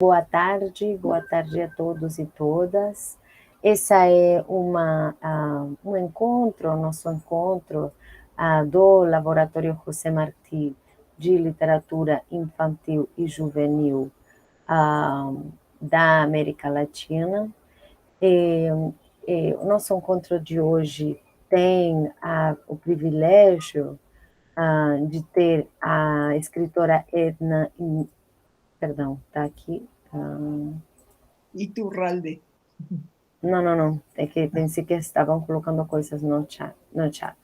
boa tarde a todos e todas. Essa é um encontro, nosso encontro do Laboratório José Martí de Literatura Infantil e Juvenil da América Latina. O nosso encontro de hoje tem o privilégio de ter a escritora Edna, perdão, está aqui. Iturralde. Não. É que pensei que estavam colocando coisas no chat.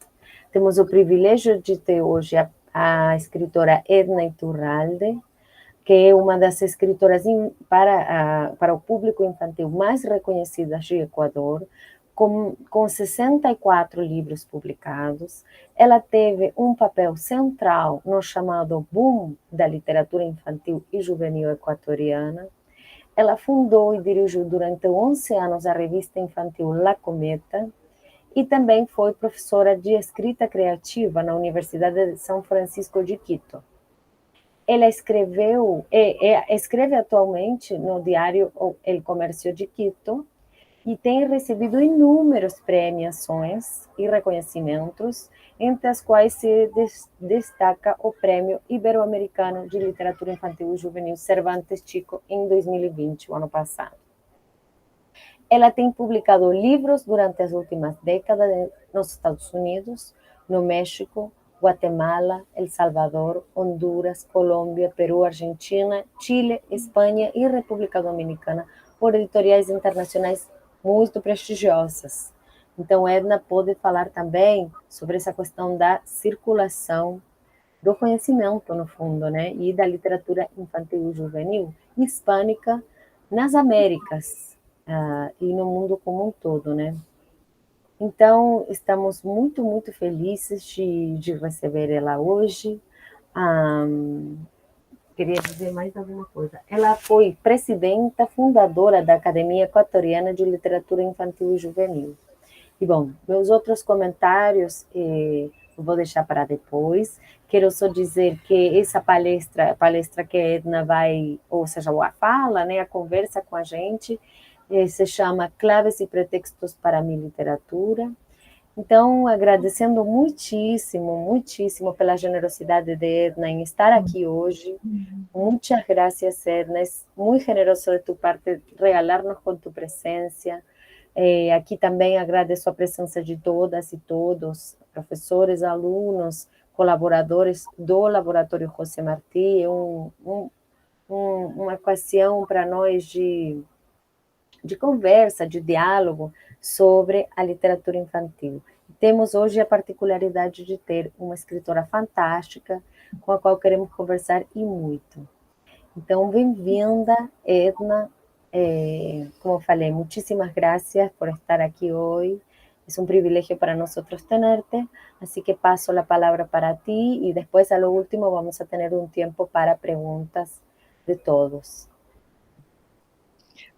Temos o privilégio de ter hoje a escritora Edna Iturralde, que é uma das escritoras para o público infantil mais reconhecidas do Equador, com 64 livros publicados. Ela teve um papel central no chamado boom da literatura infantil e juvenil equatoriana. Ela fundou e dirigiu durante 11 anos a revista infantil La Cometa e também foi professora de escrita criativa na Universidade de São Francisco de Quito. Ela escreve atualmente no diário El Comercio de Quito e tem recebido inúmeras premiações e reconhecimentos, entre as quais se destaca o Prêmio Ibero-Americano de Literatura Infantil e Juvenil Cervantes Chico em 2020, o ano passado. Ela tem publicado livros durante as últimas décadas nos Estados Unidos, no México, Guatemala, El Salvador, Honduras, Colômbia, Peru, Argentina, Chile, Espanha e República Dominicana, por editoriais internacionais muito prestigiosas. Então, Edna pode falar também sobre essa questão da circulação do conhecimento, no fundo, né? E da literatura infantil e juvenil hispânica nas Américas e no mundo como um todo, né? Então, estamos muito felizes de receber ela hoje. Queria dizer mais alguma coisa. Ela foi presidenta fundadora da Academia Equatoriana de Literatura Infantil e Juvenil. E, bom, meus outros comentários vou deixar para depois. Quero só dizer que essa palestra, a palestra que a Edna vai, ou seja, a fala, né, a conversa com a gente, se chama Claves e Pretextos para a Minha Literatura. Então, agradecendo muitíssimo pela generosidade de Edna em estar aqui hoje. Muchas gracias, Edna. Es muy generoso de tu parte regalarnos con tu presencia. Aqui também agradeço a presença de todas e todos, professores, alunos, colaboradores do Laboratório José Martí. É uma ocasião para nós de conversa, de diálogo sobre a literatura infantil. Temos hoje a particularidade de ter uma escritora fantástica com a qual queremos conversar e muito. Então, bem-vinda, Edna. Como falei, muchísimas gracias por estar aquí hoy. Es un privilegio para nosotros tenerte, así que paso la palabra para ti y después a lo último vamos a tener un tiempo para preguntas de todos.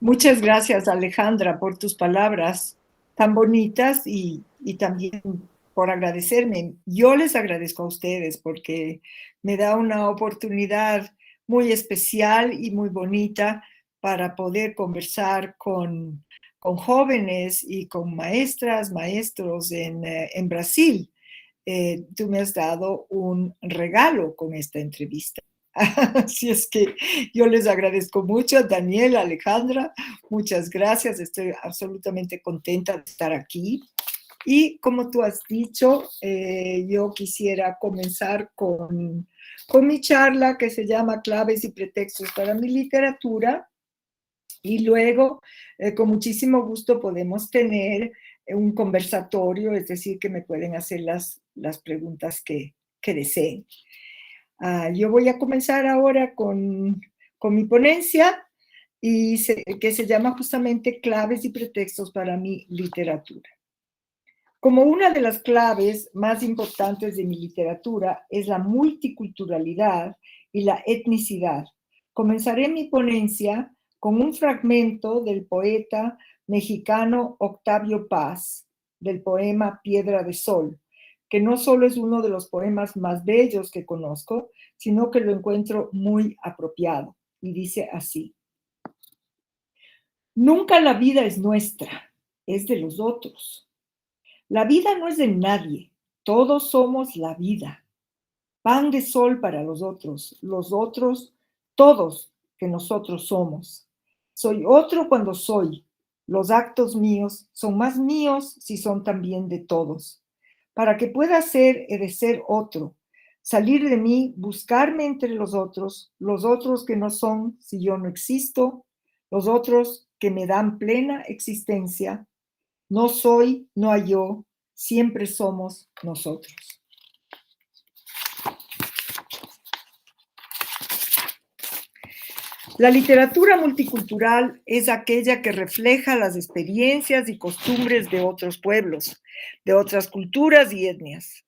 Muchas gracias, Alejandra, por tus palabras tan bonitas y también por agradecerme. Yo les agradezco a ustedes porque me da una oportunidad muy especial y muy bonita para poder conversar con jóvenes y con maestras, maestros en Brasil. Tú me has dado un regalo con esta entrevista. Así es que yo les agradezco mucho, Daniel, Alejandra, muchas gracias, estoy absolutamente contenta de estar aquí. Y como tú has dicho, yo quisiera comenzar con mi charla que se llama Claves y Pretextos para mi Literatura, y luego, con muchísimo gusto, podemos tener un conversatorio, es decir, que me pueden hacer las preguntas que deseen. Yo voy a comenzar ahora con mi ponencia, que se llama justamente Claves y Pretextos para mi Literatura. Como una de las claves más importantes de mi literatura es la multiculturalidad y la etnicidad, comenzaré mi ponencia con un fragmento del poeta mexicano Octavio Paz, del poema Piedra de Sol, que no solo es uno de los poemas más bellos que conozco, sino que lo encuentro muy apropiado. Y dice así: Nunca la vida es nuestra, es de los otros. La vida no es de nadie, todos somos la vida. Pan de sol para los otros, todos que nosotros somos. Soy otro cuando soy. Los actos míos son más míos si son también de todos. Para que pueda ser, he de ser otro. Salir de mí, buscarme entre los otros que no son si yo no existo, los otros que me dan plena existencia. No soy, no hay yo, siempre somos nosotros. La literatura multicultural es aquella que refleja las experiencias y costumbres de otros pueblos, de otras culturas y etnias.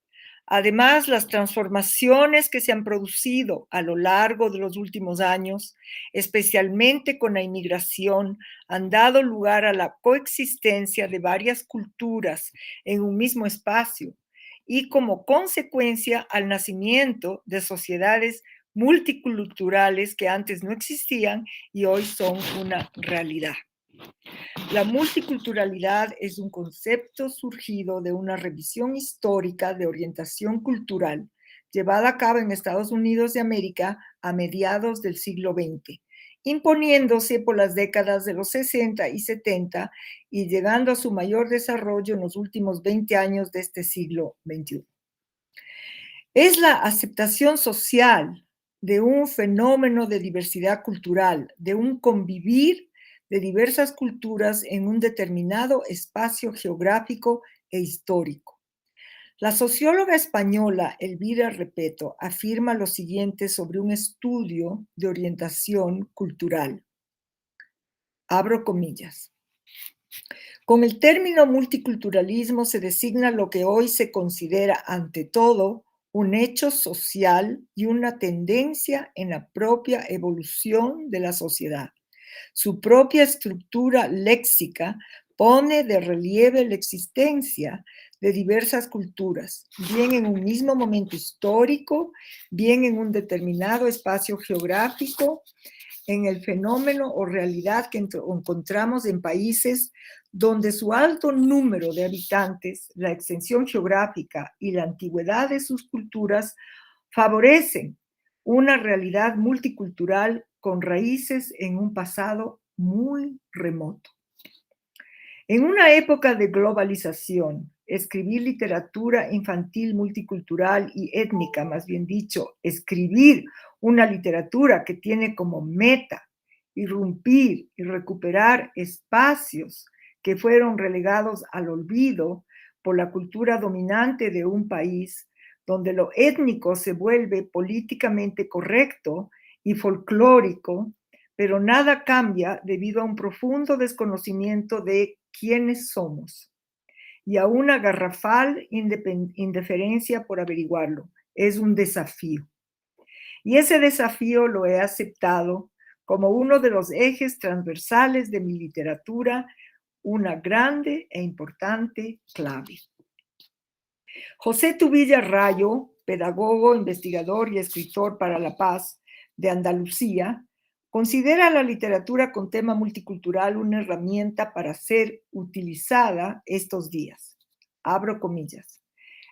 Además, las transformaciones que se han producido a lo largo de los últimos años, especialmente con la inmigración, han dado lugar a la coexistencia de varias culturas en un mismo espacio y como consecuencia al nacimiento de sociedades multiculturales que antes no existían y hoy son una realidad. La multiculturalidad es un concepto surgido de una revisión histórica de orientación cultural llevada a cabo en Estados Unidos de América a mediados del siglo XX, imponiéndose por las décadas de los 60 y 70 y llegando a su mayor desarrollo en los últimos 20 años de este siglo XXI. Es la aceptación social de un fenómeno de diversidad cultural, de un convivir de diversas culturas en un determinado espacio geográfico e histórico. La socióloga española Elvira Repetto afirma lo siguiente sobre un estudio de orientación cultural. Abro comillas. Con el término multiculturalismo se designa lo que hoy se considera ante todo un hecho social y una tendencia en la propia evolución de la sociedad. Su propia estructura léxica pone de relieve la existencia de diversas culturas, bien en un mismo momento histórico, bien en un determinado espacio geográfico, en el fenómeno o realidad que encontramos en países donde su alto número de habitantes, la extensión geográfica y la antigüedad de sus culturas favorecen una realidad multicultural con raíces en un pasado muy remoto. En una época de globalización, escribir literatura infantil multicultural y étnica, más bien dicho, escribir una literatura que tiene como meta irrumpir y recuperar espacios que fueron relegados al olvido por la cultura dominante de un país, donde lo étnico se vuelve políticamente correcto y folclórico, pero nada cambia debido a un profundo desconocimiento de quiénes somos y a una garrafal indiferencia por averiguarlo. Es un desafío. Y ese desafío lo he aceptado como uno de los ejes transversales de mi literatura, una grande e importante clave. José Tubilla Rayo, pedagogo, investigador y escritor para la paz de Andalucía, considera la literatura con tema multicultural una herramienta para ser utilizada estos días. Abro comillas.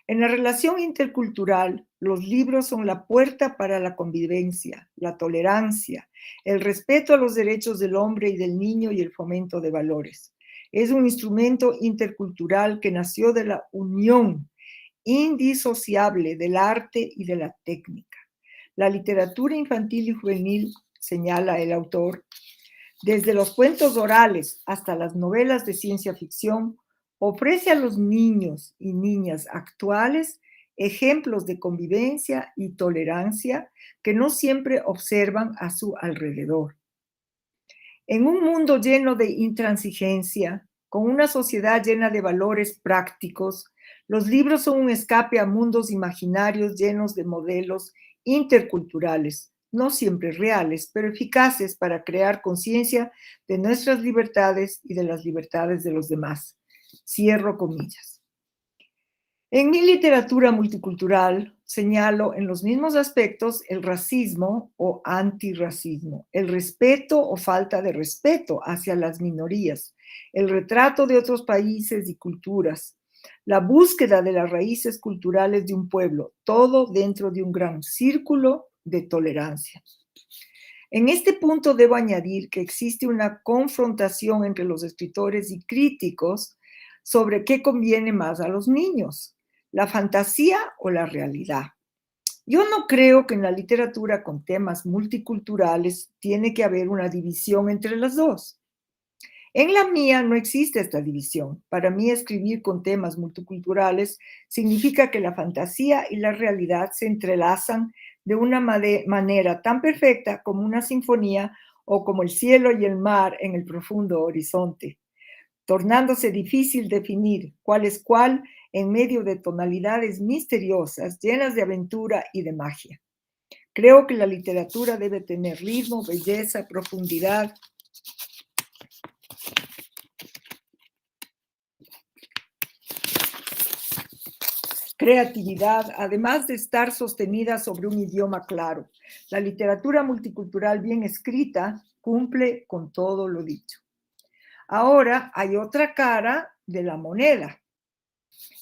En la relación intercultural, los libros son la puerta para la convivencia, la tolerancia, el respeto a los derechos del hombre y del niño y el fomento de valores. Es un instrumento intercultural que nació de la unión indisociable del arte y de la técnica. La literatura infantil y juvenil, señala el autor, desde los cuentos orales hasta las novelas de ciencia ficción, ofrece a los niños y niñas actuales ejemplos de convivencia y tolerancia que no siempre observan a su alrededor. En un mundo lleno de intransigencia, con una sociedad llena de valores prácticos, los libros son un escape a mundos imaginarios llenos de modelos interculturales, no siempre reales, pero eficaces para crear conciencia de nuestras libertades y de las libertades de los demás. Cierro comillas. En mi literatura multicultural señalo en los mismos aspectos el racismo o antirracismo, el respeto o falta de respeto hacia las minorías, el retrato de otros países y culturas, la búsqueda de las raíces culturales de un pueblo, todo dentro de un gran círculo de tolerancia. En este punto debo añadir que existe una confrontación entre los escritores y críticos sobre qué conviene más a los niños, la fantasía o la realidad. Yo no creo que en la literatura con temas multiculturales tiene que haber una división entre las dos. En la mía no existe esta división. Para mí escribir con temas multiculturales significa que la fantasía y la realidad se entrelazan de una manera tan perfecta como una sinfonía o como el cielo y el mar en el profundo horizonte, tornándose difícil definir cuál es cuál en medio de tonalidades misteriosas, llenas de aventura y de magia. Creo que la literatura debe tener ritmo, belleza, profundidad, creatividad, además de estar sostenida sobre un idioma claro. La literatura multicultural bien escrita cumple con todo lo dicho. Ahora hay otra cara de la moneda.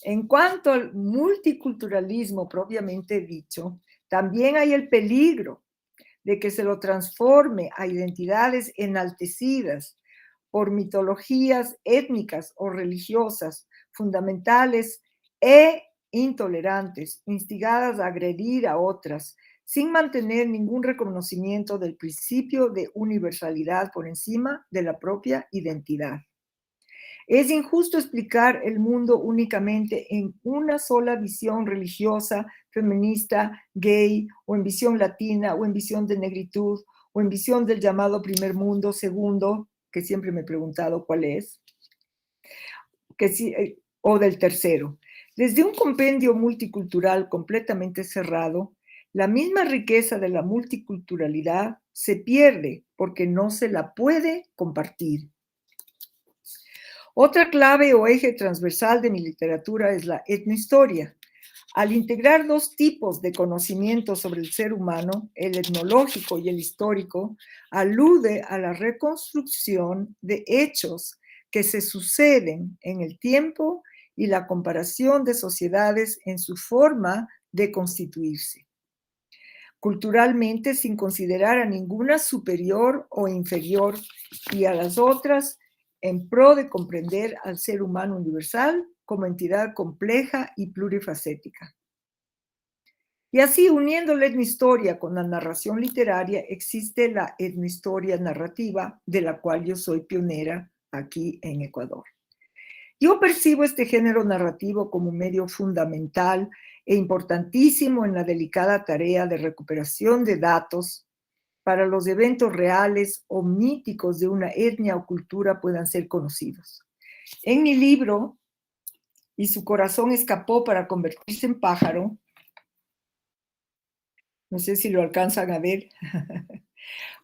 En cuanto al multiculturalismo propiamente dicho, también hay el peligro de que se lo transforme a identidades enaltecidas por mitologías étnicas o religiosas fundamentales e intolerantes, instigadas a agredir a otras, sin mantener ningún reconocimiento del principio de universalidad por encima de la propia identidad. Es injusto explicar el mundo únicamente en una sola visión religiosa, feminista, gay, o en visión latina, o en visión de negritud, o en visión del llamado primer mundo, segundo, que siempre me he preguntado cuál es, o del tercero. Desde un compendio multicultural completamente cerrado, la misma riqueza de la multiculturalidad se pierde porque no se la puede compartir. Otra clave o eje transversal de mi literatura es la etnohistoria. Al integrar dos tipos de conocimiento sobre el ser humano, el etnológico y el histórico, alude a la reconstrucción de hechos que se suceden en el tiempo y la comparación de sociedades en su forma de constituirse. Culturalmente, sin considerar a ninguna superior o inferior y a las otras, en pro de comprender al ser humano universal como entidad compleja y plurifacética. Y así, uniendo la etnohistoria con la narración literaria, existe la etnohistoria narrativa, de la cual yo soy pionera aquí en Ecuador. Yo percibo este género narrativo como un medio fundamental e importantísimo en la delicada tarea de recuperación de datos para los eventos reales o míticos de una etnia o cultura puedan ser conocidos. En mi libro, Y su corazón escapó para convertirse en pájaro, no sé si lo alcanzan a ver,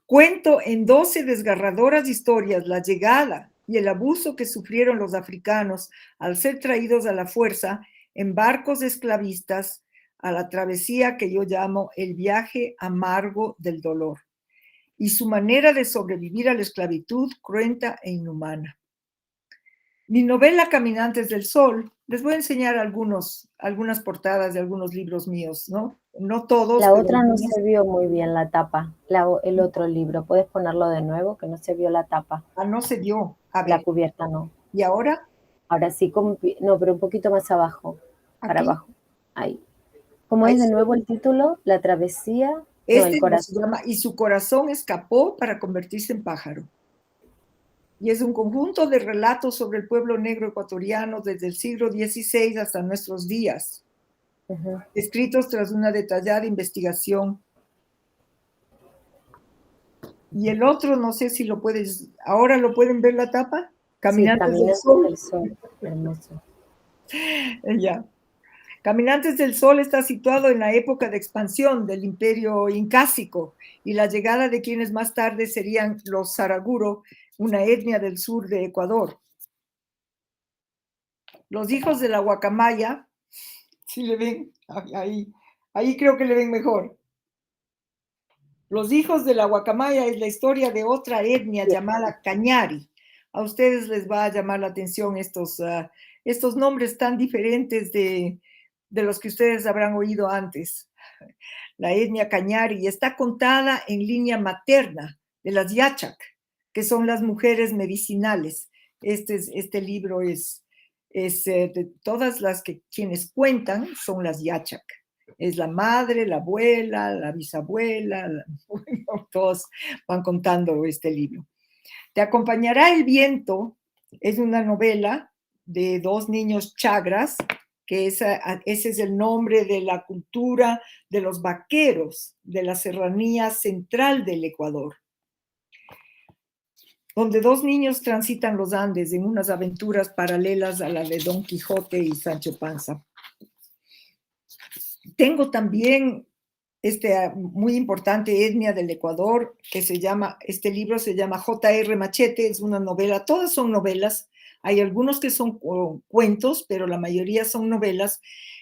cuento en 12 desgarradoras historias la llegada y el abuso que sufrieron los africanos al ser traídos a la fuerza en barcos esclavistas a la travesía que yo llamo el viaje amargo del dolor, y su manera de sobrevivir a la esclavitud cruenta e inhumana. Mi novela Caminantes del Sol, les voy a enseñar algunas portadas de algunos libros míos, ¿no? No todos, La pero otra no algunos. se vio muy bien la tapa, el otro libro. ¿Puedes ponerlo de nuevo? Que no se vio la tapa. Ah, no se vio. A La ver, cubierta no. ¿y ahora? Ahora sí, no, pero un poquito más abajo, para Aquí. abajo. Ahí. ¿Cómo Ahí es de se nuevo ve. el título? La travesía, no, el Este se corazón. llama Y su corazón escapó para convertirse en pájaro. Y es un conjunto de relatos sobre el pueblo negro ecuatoriano desde el siglo XVI hasta nuestros días, escritos tras una detallada investigación. Y el otro, no sé si lo puedes, ahora lo pueden ver la tapa, Sí, Caminantes del Caminantes Sol. del Sol. Hermoso. Ya. Caminantes del Sol está situado en la época de expansión del imperio incásico y la llegada de quienes más tarde serían los Saraguro, una etnia del sur de Ecuador. Los hijos de la guacamaya, si le ven ahí Ahí creo que le ven mejor. Los hijos de la guacamaya es la historia de otra etnia llamada Cañari. A ustedes les va a llamar la atención estos nombres tan diferentes de los que ustedes habrán oído antes. La etnia Cañari está contada en línea materna de las Yachac, que son las mujeres medicinales. Este libro es de todas las que quienes cuentan son las Yachac. Es la madre, la abuela, la bisabuela, bueno, todos van contando este libro. Te acompañará el viento, es una novela de dos niños chagras, que ese es el nombre de la cultura de los vaqueros de la serranía central del Ecuador, donde dos niños transitan los Andes en unas aventuras paralelas a la de Don Quijote y Sancho Panza. Tengo también muy importante etnia del Ecuador, este libro se llama J.R. Machete, es una novela, todas son novelas, hay algunos que son cuentos, pero la mayoría son novelas.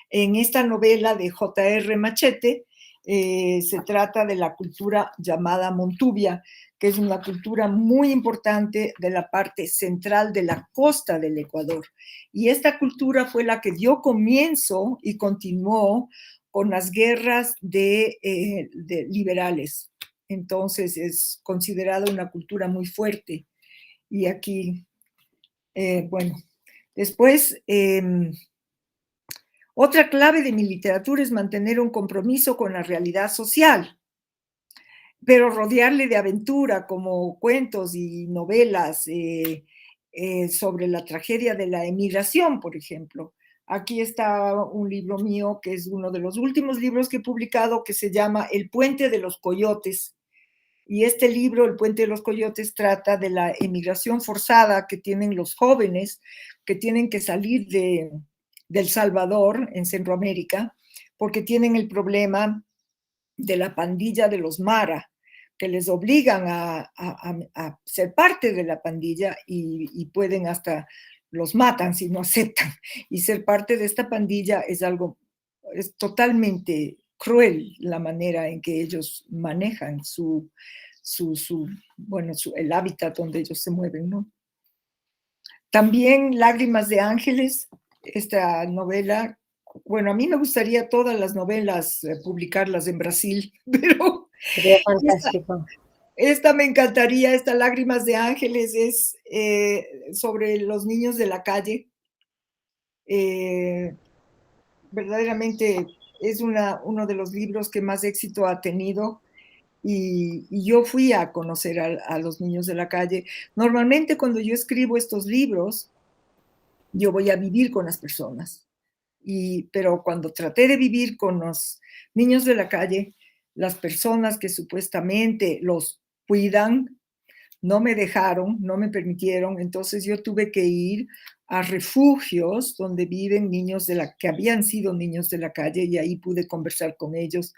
En esta novela de J.R. Machete se trata de la cultura llamada Montubia, que es una cultura muy importante de la parte central de la costa del Ecuador. Y esta cultura fue la que dio comienzo y continuó con las guerras de liberales. Entonces es considerada una cultura muy fuerte. Y aquí, bueno, después, otra clave de mi literatura es mantener un compromiso con la realidad social, pero rodearle de aventura, como cuentos y novelas sobre la tragedia de la emigración, por ejemplo. Aquí está un libro mío, que es uno de los últimos libros que he publicado, que se llama El Puente de los Coyotes. Y este libro, El Puente de los Coyotes, trata de la emigración forzada que tienen los jóvenes que tienen que salir de El Salvador, en Centroamérica, porque tienen el problema de la pandilla de los Mara, que les obligan a ser parte de la pandilla y pueden hasta los matan si no aceptan. Y ser parte de esta pandilla es totalmente cruel la manera en que ellos manejan el hábitat donde ellos se mueven, ¿no? También Lágrimas de Ángeles, esta novela, bueno, a mí me gustaría todas las novelas publicarlas en Brasil, pero sería fantástico. Esta me encantaría, esta Lágrimas de Ángeles es sobre los niños de la calle. Verdaderamente es uno de los libros que más éxito ha tenido y yo fui a conocer a los niños de la calle. Normalmente cuando yo escribo estos libros, yo voy a vivir con las personas, pero cuando traté de vivir con los niños de la calle, las personas que supuestamente los cuidan, no me dejaron, no me permitieron, entonces yo tuve que ir a refugios donde viven niños que habían sido niños de la calle y ahí pude conversar con ellos.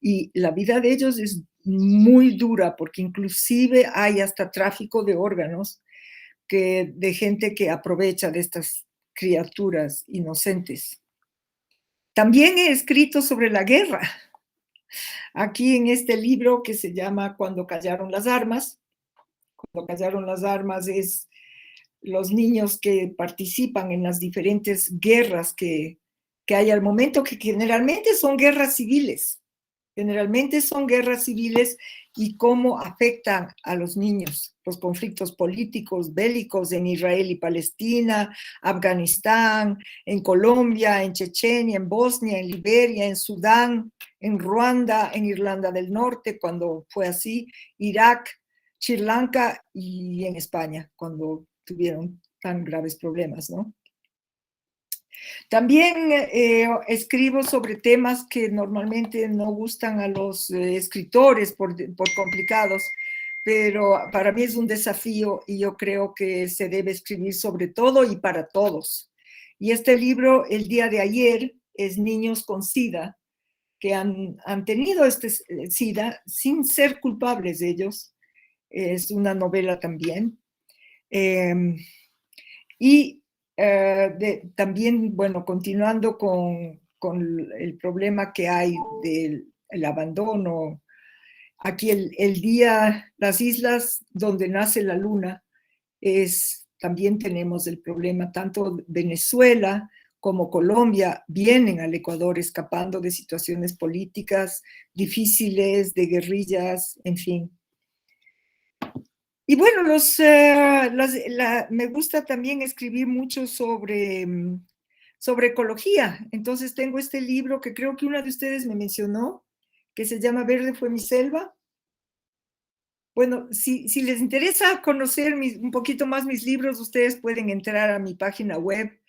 Y la vida de ellos es muy dura porque inclusive hay hasta tráfico de órganos de gente que aprovecha de estas criaturas inocentes. También he escrito sobre la guerra. Aquí en este libro que se llama Cuando callaron las armas. Cuando callaron las armas es los niños que participan en las diferentes guerras que hay al momento, que generalmente son guerras civiles. Generalmente son guerras civiles y cómo afectan a los niños, los conflictos políticos, bélicos en Israel y Palestina, Afganistán, en Colombia, en Chechenia, en Bosnia, en Liberia, en Sudán, en Ruanda, en Irlanda del Norte, cuando fue así, Irak, Sri Lanka y en España, cuando tuvieron tan graves problemas, ¿no? También escribo sobre temas que normalmente no gustan a los escritores por complicados, pero para mí es un desafío y yo creo que se debe escribir sobre todo y para todos. Y este libro, el día de ayer, es Niños con SIDA, que han tenido este SIDA sin ser culpables de ellos. Es una novela también. Y también, bueno, continuando con con el problema que hay del el abandono. Aquí el día, las islas donde nace la luna, también tenemos el problema, tanto Venezuela como Colombia vienen al Ecuador escapando de situaciones políticas difíciles, de guerrillas, en fin. Y bueno, me gusta también escribir mucho sobre ecología. Entonces tengo este libro que creo que una de ustedes me mencionó, que se llama Verde fue mi selva. Bueno, si les interesa conocer un poquito más mis libros, ustedes pueden entrar a mi página web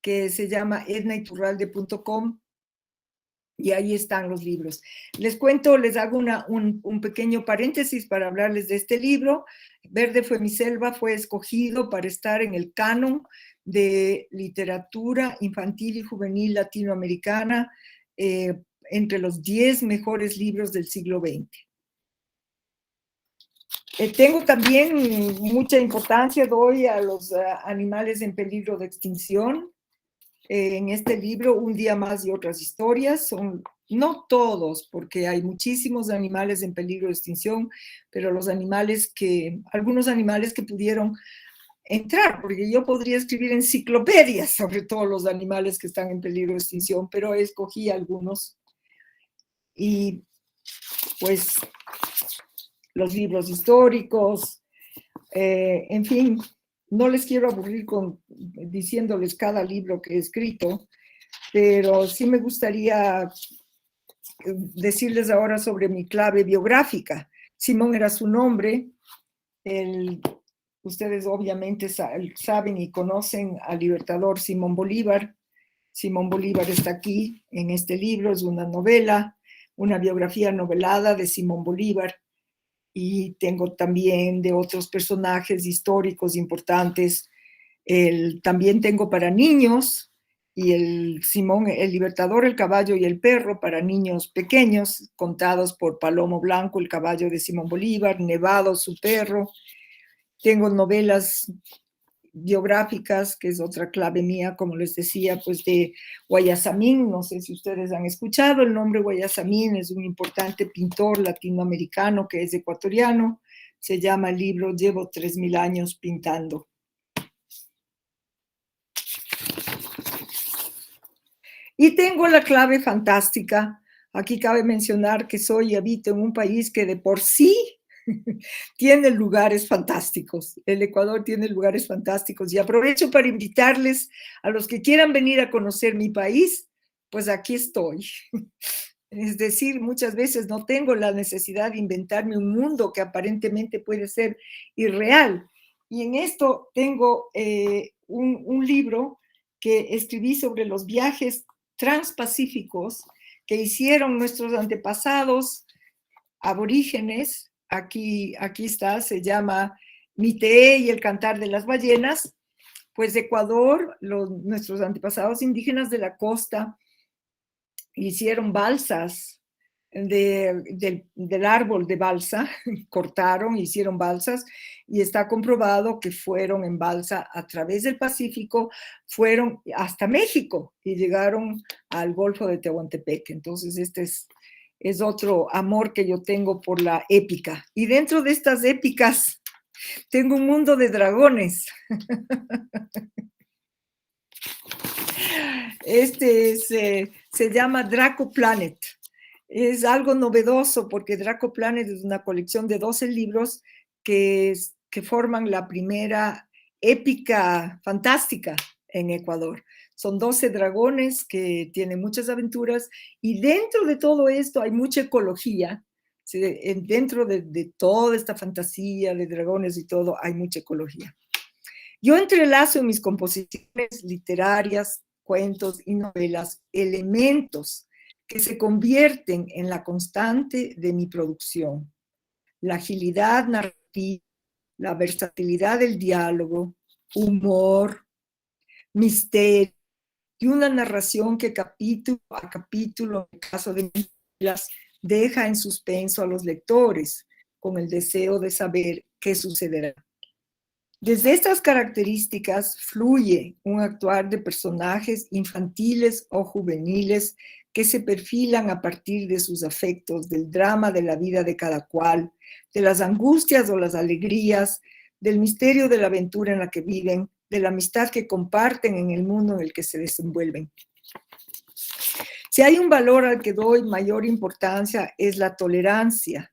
que se llama ednaiturralde.com y ahí están los libros. Les cuento, les hago un pequeño paréntesis para hablarles de este libro. Verde fue mi selva, fue escogido para estar en el canon de literatura infantil y juvenil latinoamericana entre los 10 mejores libros del siglo XX. Tengo también mucha importancia, doy a los animales en peligro de extinción. En este libro, Un día más y otras historias, son no todos, porque hay muchísimos animales en peligro de extinción, pero algunos animales que pudieron entrar, porque yo podría escribir enciclopedias sobre todos los animales que están en peligro de extinción, pero escogí algunos. Y pues los libros históricos, en fin, no les quiero aburrir diciéndoles cada libro que he escrito, pero sí me gustaría decirles ahora sobre mi clave biográfica. Simón era su nombre. Ustedes obviamente saben y conocen al libertador Simón Bolívar. Simón Bolívar está aquí en este libro, es una novela, una biografía novelada de Simón Bolívar. Y tengo también de otros personajes históricos importantes. También tengo para niños, y Simón, el Libertador, el caballo y el perro, para niños pequeños, contados por Palomo Blanco, el caballo de Simón Bolívar, Nevado, su perro. Tengo novelas biográficas, que es otra clave mía, como les decía, pues de Guayasamín. No sé si ustedes han escuchado el nombre Guayasamín, es un importante pintor latinoamericano que es ecuatoriano. Se llama el libro Llevo 3000 años pintando. Y tengo la clave fantástica. Aquí cabe mencionar que soy y habito en un país que de por sí tiene lugares fantásticos. El Ecuador tiene lugares fantásticos y aprovecho para invitarles a los que quieran venir a conocer mi país, pues aquí estoy. Es decir, muchas veces no tengo la necesidad de inventarme un mundo que aparentemente puede ser irreal. Y en esto tengo un libro que escribí sobre los viajes transpacíficos que hicieron nuestros antepasados aborígenes. Aquí está, se llama Miteé y el cantar de las ballenas. Pues de Ecuador, nuestros antepasados indígenas de la costa hicieron balsas del árbol de balsa, cortaron, hicieron balsas, y está comprobado que fueron en balsa a través del Pacífico, fueron hasta México y llegaron al Golfo de Tehuantepec. Entonces este es otro amor que yo tengo por la épica. Y dentro de estas épicas tengo un mundo de dragones. Se llama Draco Planet. Es algo novedoso porque Draco Planet es una colección de 12 libros que forman la primera épica fantástica en Ecuador. Son 12 dragones que tienen muchas aventuras, y dentro de todo esto hay mucha ecología. ¿Sí? Dentro de toda esta fantasía de dragones y todo, hay mucha ecología. Yo entrelazo en mis composiciones literarias, cuentos y novelas elementos que se convierten en la constante de mi producción. La agilidad narrativa, la versatilidad del diálogo, humor, misterio y una narración que capítulo a capítulo, en el caso de mis novelas, deja en suspenso a los lectores con el deseo de saber qué sucederá. Desde estas características fluye un actuar de personajes infantiles o juveniles que se perfilan a partir de sus afectos, del drama de la vida de cada cual, de las angustias o las alegrías, del misterio de la aventura en la que viven, de la amistad que comparten en el mundo en el que se desenvuelven. Si hay un valor al que doy mayor importancia es la tolerancia,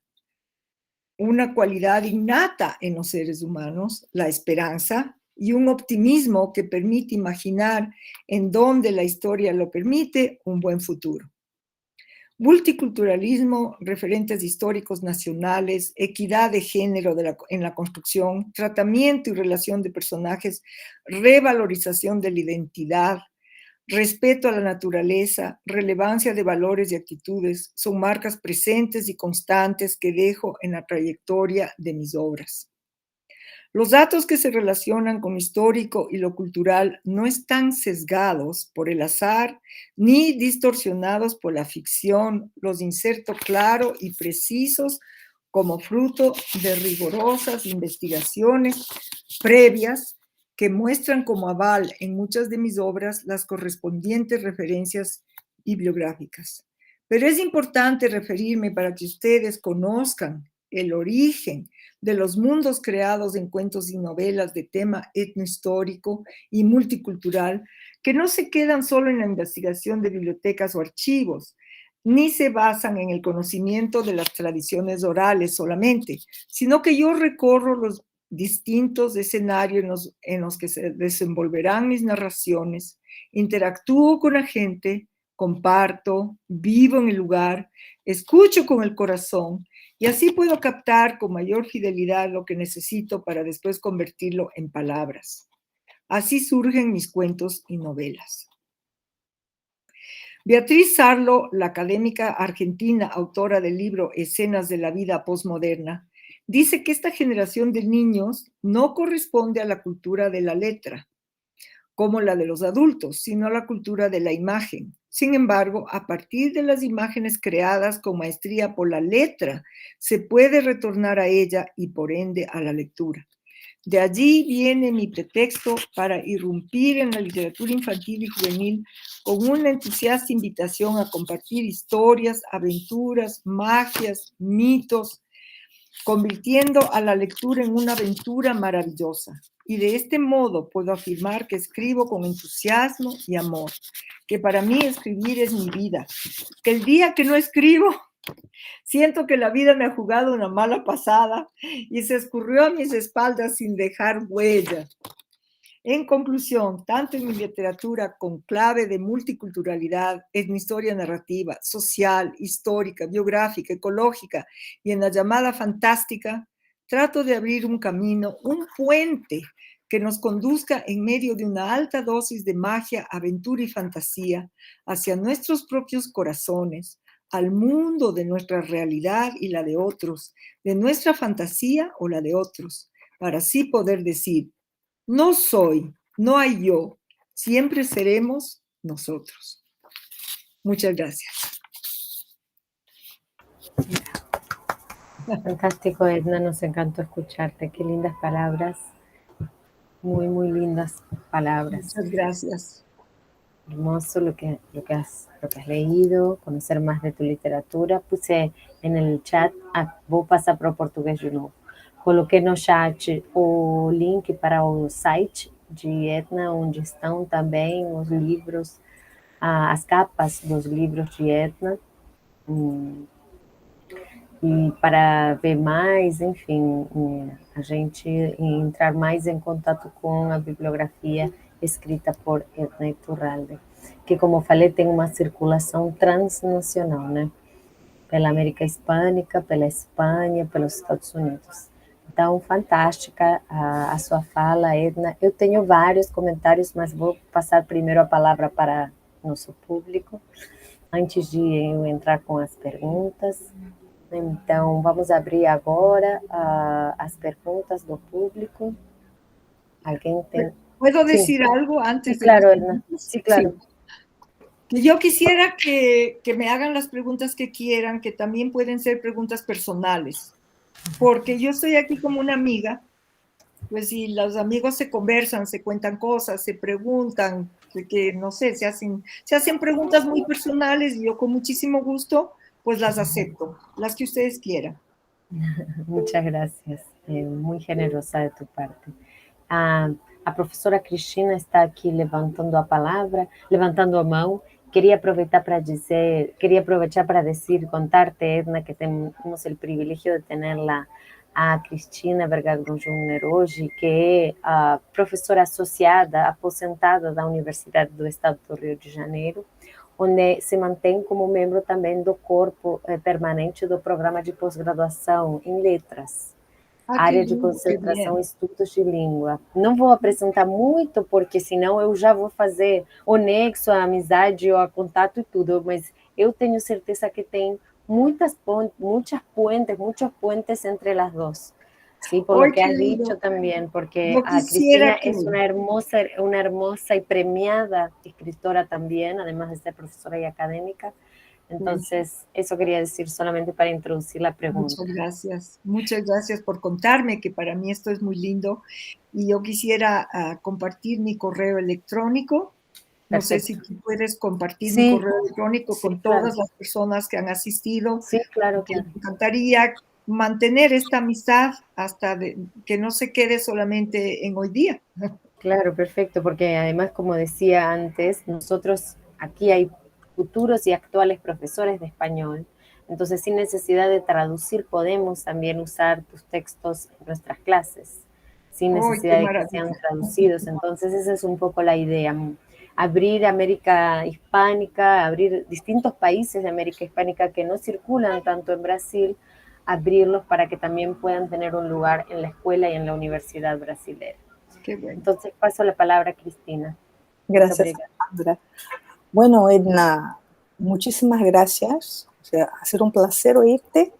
una cualidad innata en los seres humanos, la esperanza y un optimismo que permite imaginar, en donde la historia lo permite, un buen futuro. Multiculturalismo, referentes históricos nacionales, equidad de género en la construcción, tratamiento y relación de personajes, revalorización de la identidad, respeto a la naturaleza, relevancia de valores y actitudes son marcas presentes y constantes que dejo en la trayectoria de mis obras. Los datos que se relacionan con lo histórico y lo cultural no están sesgados por el azar ni distorsionados por la ficción. Los inserto claro y precisos como fruto de rigurosas investigaciones previas que muestran como aval en muchas de mis obras las correspondientes referencias bibliográficas. Pero es importante referirme para que ustedes conozcan el origen de los mundos creados en cuentos y novelas de tema etnohistórico y multicultural, que no se quedan solo en la investigación de bibliotecas o archivos, ni se basan en el conocimiento de las tradiciones orales solamente, sino que yo recorro los distintos escenarios en los que se desenvolverán mis narraciones, interactúo con la gente, comparto, vivo en el lugar, escucho con el corazón y así puedo captar con mayor fidelidad lo que necesito para después convertirlo en palabras. Así surgen mis cuentos y novelas. Beatriz Sarlo, la académica argentina, autora del libro Escenas de la vida postmoderna, dice que esta generación de niños no corresponde a la cultura de la letra, como la de los adultos, sino a la cultura de la imagen. Sin embargo, a partir de las imágenes creadas con maestría por la letra, se puede retornar a ella y por ende a la lectura. De allí viene mi pretexto para irrumpir en la literatura infantil y juvenil con una entusiasta invitación a compartir historias, aventuras, magias, mitos, convirtiendo a la lectura en una aventura maravillosa. Y de este modo puedo afirmar que escribo con entusiasmo y amor, que para mí escribir es mi vida, que el día que no escribo, siento que la vida me ha jugado una mala pasada y se escurrió a mis espaldas sin dejar huella. En conclusión, tanto en mi literatura con clave de multiculturalidad, en mi historia narrativa, social, histórica, biográfica, ecológica y en la llamada fantástica, trato de abrir un camino, un puente que nos conduzca en medio de una alta dosis de magia, aventura y fantasía hacia nuestros propios corazones, al mundo de nuestra realidad y la de otros, de nuestra fantasía o la de otros, para así poder decir: no soy, no hay yo, siempre seremos nosotros. Muchas gracias. Fantástico, Edna, nos encantó escucharte. Qué lindas palabras. Muy, muy lindas palabras. Muchas gracias. Hermoso lo que has leído, conocer más de tu literatura. Puse en el chat, vou passar para o português de novo. Coloquei no chat o link para o site de Edna, onde estão também os livros, as capas dos livros de Edna. E para ver mais, enfim, a gente entrar mais em contato com a bibliografia escrita por Edna Iturralde, que, como falei, tem uma circulação transnacional, né? Pela América Hispânica, pela Espanha, pelos Estados Unidos. Então, fantástica a sua fala, Edna. Eu tenho vários comentários, mas vou passar primeiro a palavra para nosso público, antes de eu entrar com as perguntas. Então, vamos abrir agora as perguntas do público. ¿Alguien tem? ¿Puedo decir algo antes? Sí, claro, Edna. Sí, claro. Sí. Yo quisiera que me hagan las preguntas que quieran, que también pueden ser preguntas personales, porque yo estoy aquí como una amiga Pues sí, los amigos se conversan, se cuentan cosas, se preguntan, de que no sé, se hacen preguntas muy personales y yo con muchísimo gusto pues las acepto, las que ustedes quieran. Muchas gracias, muy generosa de tu parte. A, a professora Cristina está aqui levantando a palavra, levantando a mão. Queria aproveitar para dizer, queria aprovechar para decir, contarte, Edna, que temos o privilégio de tenerla a Cristina Vergagrum Júnior hoje, que é a professora associada, aposentada da Universidade do Estado do Rio de Janeiro, onde se mantém como membro também do corpo permanente do programa de pós-graduação em letras, Ah, qué área de lindo, qué concentração e bien. estudos de língua. Não vou apresentar muito, porque senão eu já vou fazer o nexo, a amizade, o contato e tudo, mas eu tenho certeza que tem muitos puentes entre as duas. Sí, por lo ¡Ay, que qué has dicho lindo! también, porque Yo Cristina quisiera que, es una hermosa y premiada escritora también, además de ser profesora y académica. pues, Entonces, eso quería decir solamente para introducir la pregunta. muchas gracias por contarme, que para mí esto es muy lindo. Y yo quisiera compartir mi correo electrónico. No sé Perfecto. si tú puedes compartir mi Sí, correo electrónico sí, con claro. todas las personas que han asistido, Sí, claro, porque claro. me encantaría mantener esta amistad hasta que no se quede solamente en hoy día. Claro, perfecto, porque además, como decía antes, nosotros aquí hay futuros y actuales profesores de español, entonces sin necesidad de traducir podemos también usar tus textos en nuestras clases, sin ¡Ay, qué necesidad de que sean maravilla! traducidos. Entonces esa es un poco la idea, abrir América Hispánica, abrir distintos países de América Hispánica que no circulan tanto en Brasil, abrirlos para que también puedan tener un lugar en la escuela y en la universidad brasilera. Qué bueno. Entonces paso la palabra a Cristina. Muito Gracias, obrigada. Alejandra. Bueno, Edna, muchísimas gracias. O sea, ha sido un placer oírte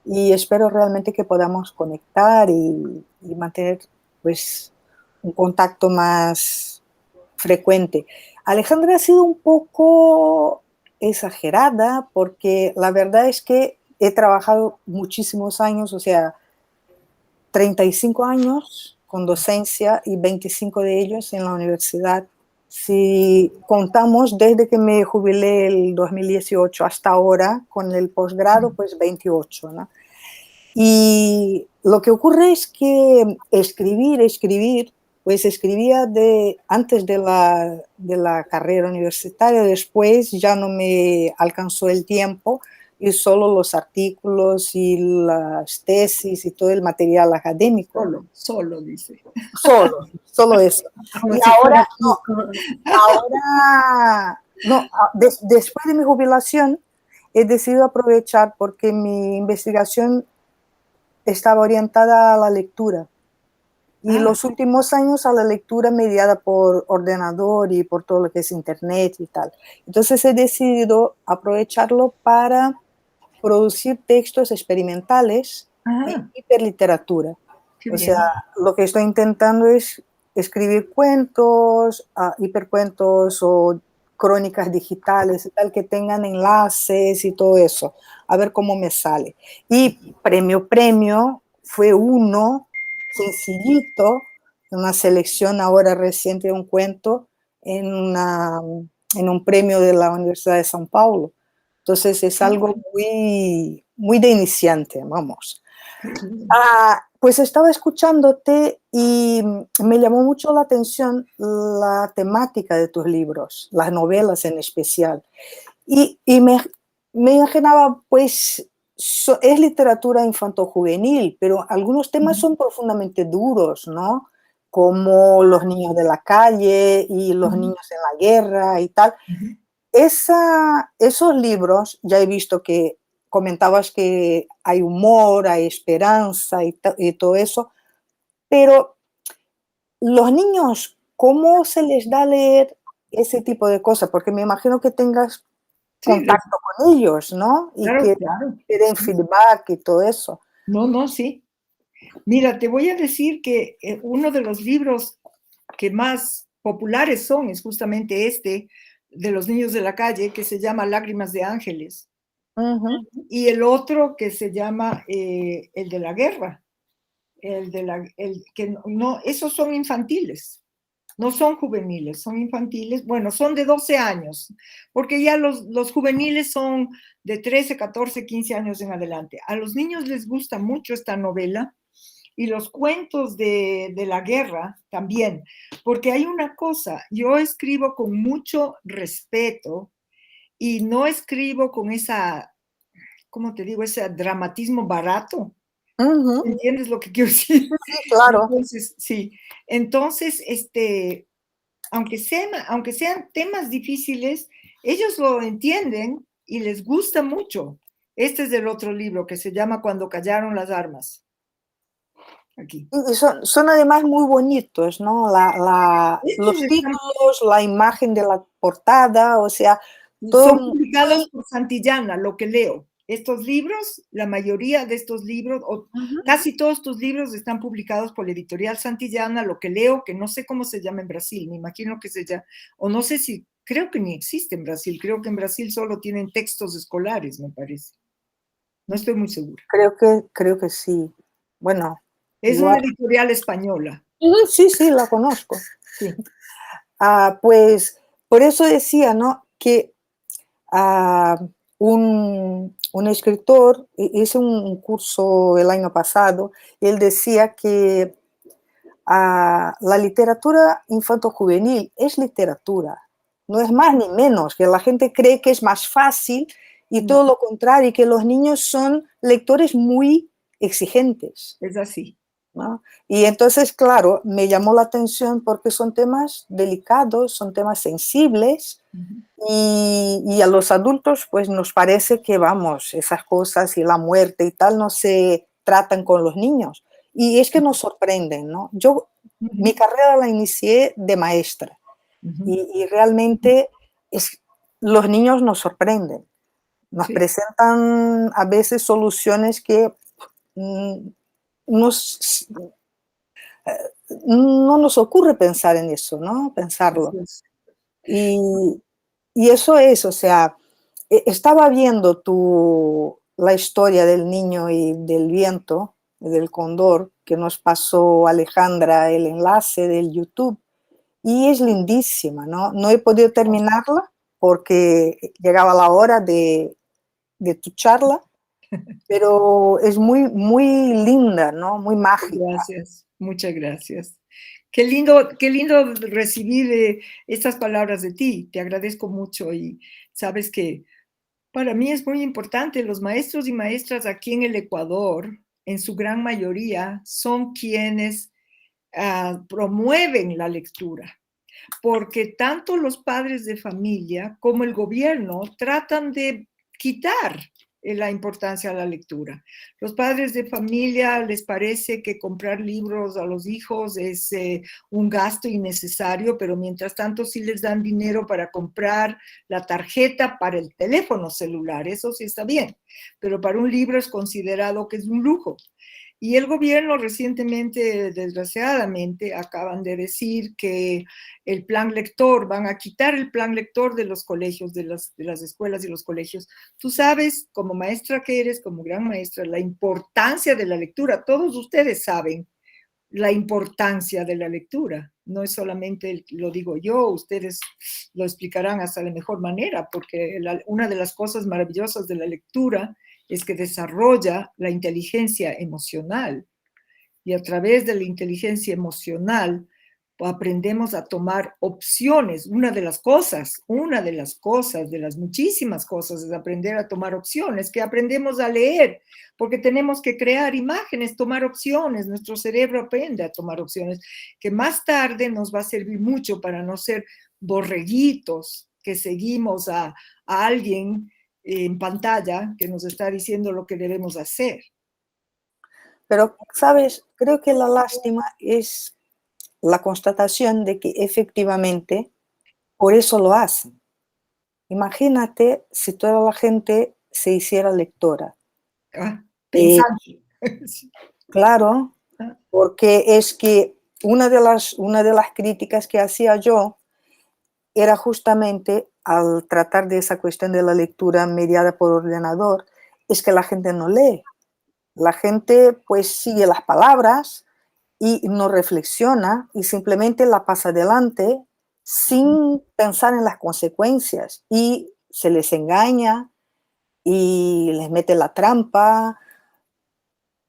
y espero realmente que podamos conectar y mantener pues un contacto más frecuente. Alejandra ha sido un poco exagerada porque la verdad es que he trabajado muchísimos años, o sea, 35 años con docencia y 25 de ellos en la universidad. Si contamos desde que me jubilé el 2018 hasta ahora con el posgrado, pues 28, ¿no? Y lo que ocurre es que escribir, pues escribía antes de la carrera universitaria, después ya no me alcanzó el tiempo y solo los artículos y las tesis y todo el material académico. Solo, dice. Solo eso. Como Y si ahora, fuera poco. después de mi jubilación, he decidido aprovechar porque mi investigación estaba orientada a la lectura y los últimos años a la lectura mediada por ordenador y por todo lo que es internet y tal. Entonces he decidido aprovecharlo para producir textos experimentales en hiperliteratura. O sea, lo que estoy intentando es escribir cuentos, hipercuentos o crónicas digitales y tal, que tengan enlaces y todo eso, a ver cómo me sale. Y premio fue uno sencillito, una selección ahora reciente de un cuento en un premio de la Universidad de São Paulo. Entonces es algo muy, muy de iniciante, vamos. Pues estaba escuchándote y me llamó mucho la atención la temática de tus libros, las novelas en especial. Y me imaginaba, pues, es literatura infanto-juvenil, pero algunos temas son profundamente duros, ¿no? Como los niños de la calle y los niños en la guerra y tal. Esos libros, ya he visto que comentabas que hay humor, hay esperanza y todo eso, pero los niños, ¿cómo se les da a leer ese tipo de cosas? Porque me imagino que tengas contacto con ellos, ¿no? Y que te den feedback y todo eso. No, sí. Mira, te voy a decir que uno de los libros que más populares son es justamente este de los niños de la calle, que se llama Lágrimas de Ángeles. Y el otro que se llama El de la Guerra. que no, esos son infantiles. No son juveniles, son infantiles. Bueno, son de 12 años, porque ya los juveniles son de 13, 14, 15 años en adelante. A los niños les gusta mucho esta novela y los cuentos de la guerra también, porque hay una cosa, yo escribo con mucho respeto y no escribo con esa, ¿cómo te digo?, ese dramatismo barato. ¿Entiendes lo que quiero decir? Sí, claro. Entonces, sí. Entonces, aunque sean temas difíciles, ellos lo entienden y les gusta mucho. Este es del otro libro que se llama Cuando callaron las armas. Aquí. Y son además muy bonitos, ¿no? Los títulos, la imagen de la portada, o sea, todo son publicados por Santillana, lo que leo. Estos libros, la mayoría de estos libros, o casi todos estos libros están publicados por la editorial Santillana, lo que leo, que no sé cómo se llama en Brasil, me imagino que se llama, o no sé si, creo que ni existe en Brasil, creo que en Brasil solo tienen textos escolares, me parece. No estoy muy segura. Creo que sí. Bueno. Es igual. Una editorial española. Sí, sí, la conozco. Sí. Pues por eso decía, ¿no? Que un escritor, hice un curso el año pasado, y él decía que la literatura infanto-juvenil es literatura, no es más ni menos, que la gente cree que es más fácil y todo lo contrario, y que los niños son lectores muy exigentes. Es así. ¿No? Y entonces, claro, me llamó la atención porque son temas delicados, son temas sensibles, y a los adultos pues nos parece que, vamos, esas cosas y la muerte y tal no se tratan con los niños. Y es que nos sorprenden, ¿no? Yo mi carrera la inicié de maestra y realmente los niños nos sorprenden. Nos presentan a veces soluciones que no nos ocurre pensar en eso, ¿no? Pensarlo. Y eso es, o sea, estaba viendo la historia del niño y del viento, del cóndor, que nos pasó Alejandra el enlace del YouTube, y es lindísima, ¿no? No he podido terminarla porque llegaba la hora de tu charla, pero es muy, muy linda, ¿no? Muy mágica. Gracias, muchas gracias. Qué lindo recibir estas palabras de ti. Te agradezco mucho y sabes que para mí es muy importante. Los maestros y maestras aquí en el Ecuador, en su gran mayoría, son quienes promueven la lectura, porque tanto los padres de familia como el gobierno tratan de quitar la importancia a la lectura. Los padres de familia les parece que comprar libros a los hijos es un gasto innecesario, pero mientras tanto sí les dan dinero para comprar la tarjeta para el teléfono celular, eso sí está bien, pero para un libro es considerado que es un lujo. Y el gobierno recientemente, desgraciadamente, acaban de decir que el plan lector, van a quitar el plan lector de los colegios, de las escuelas y los colegios. Tú sabes, como maestra que eres, como gran maestra, la importancia de la lectura. Todos ustedes saben la importancia de la lectura. No es solamente, lo digo yo, ustedes lo explicarán hasta de mejor manera, porque una de las cosas maravillosas de la lectura es que desarrolla la inteligencia emocional. Y a través de la inteligencia emocional aprendemos a tomar opciones. Una de las cosas, de las muchísimas cosas, es aprender a tomar opciones, que aprendemos a leer, porque tenemos que crear imágenes, tomar opciones. Nuestro cerebro aprende a tomar opciones, que más tarde nos va a servir mucho para no ser borreguitos que seguimos a alguien en pantalla que nos está diciendo lo que debemos hacer. Pero, ¿sabes? Creo que la lástima es la constatación de que efectivamente por eso lo hacen. Imagínate si toda la gente se hiciera lectora. Pensando. Claro, porque es que una de las críticas que hacía yo era justamente al tratar de esa cuestión de la lectura mediada por ordenador, es que la gente no lee. La gente pues sigue las palabras y no reflexiona y simplemente la pasa adelante sin pensar en las consecuencias y se les engaña y les mete la trampa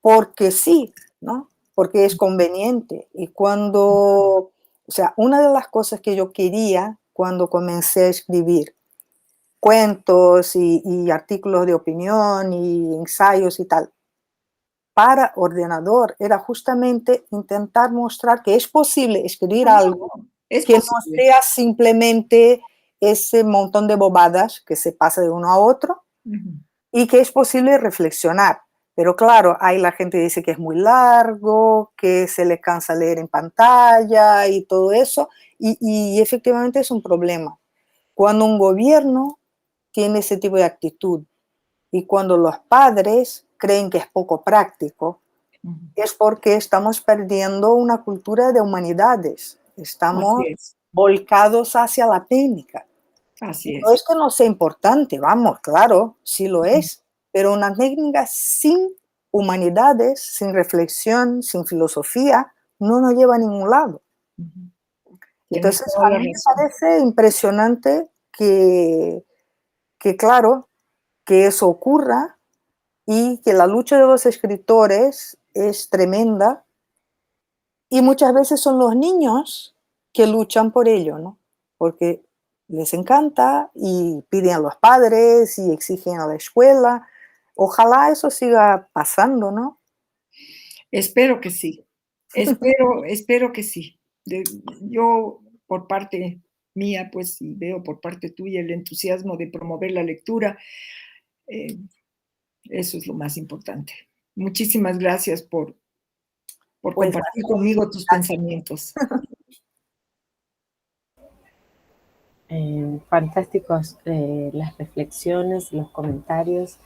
porque sí, ¿no? Porque es conveniente. Y o sea, una de las cosas que yo quería cuando comencé a escribir cuentos y artículos de opinión y ensayos y tal, para ordenador era justamente intentar mostrar que es posible escribir algo Es que no posible. sea simplemente ese montón de bobadas que se pasa de uno a otro y que es posible reflexionar. Pero claro, ahí la gente dice que es muy largo, que se le cansa leer en pantalla y todo eso, y efectivamente es un problema. Cuando un gobierno tiene ese tipo de actitud y cuando los padres creen que es poco práctico, es porque estamos perdiendo una cultura de humanidades. Así Estamos es, volcados hacia la técnica. así No es. es que no sea importante, vamos, claro, sí lo es, pero una técnica sin humanidades, sin reflexión, sin filosofía, no nos lleva a ningún lado. Tienes Entonces, toda a la mí me razón. parece impresionante claro, que eso ocurra y que la lucha de los escritores es tremenda y muchas veces son los niños que luchan por ello, ¿no? Porque les encanta y piden a los padres y exigen a la escuela. Ojalá eso siga pasando, ¿no? Espero que sí. Espero que sí. Yo, por parte mía, pues, y veo por parte tuya el entusiasmo de promover la lectura. eh, Eso es lo más importante. Muchísimas gracias por Pues compartir conmigo tus pensamientos. Fantásticos las reflexiones, los comentarios.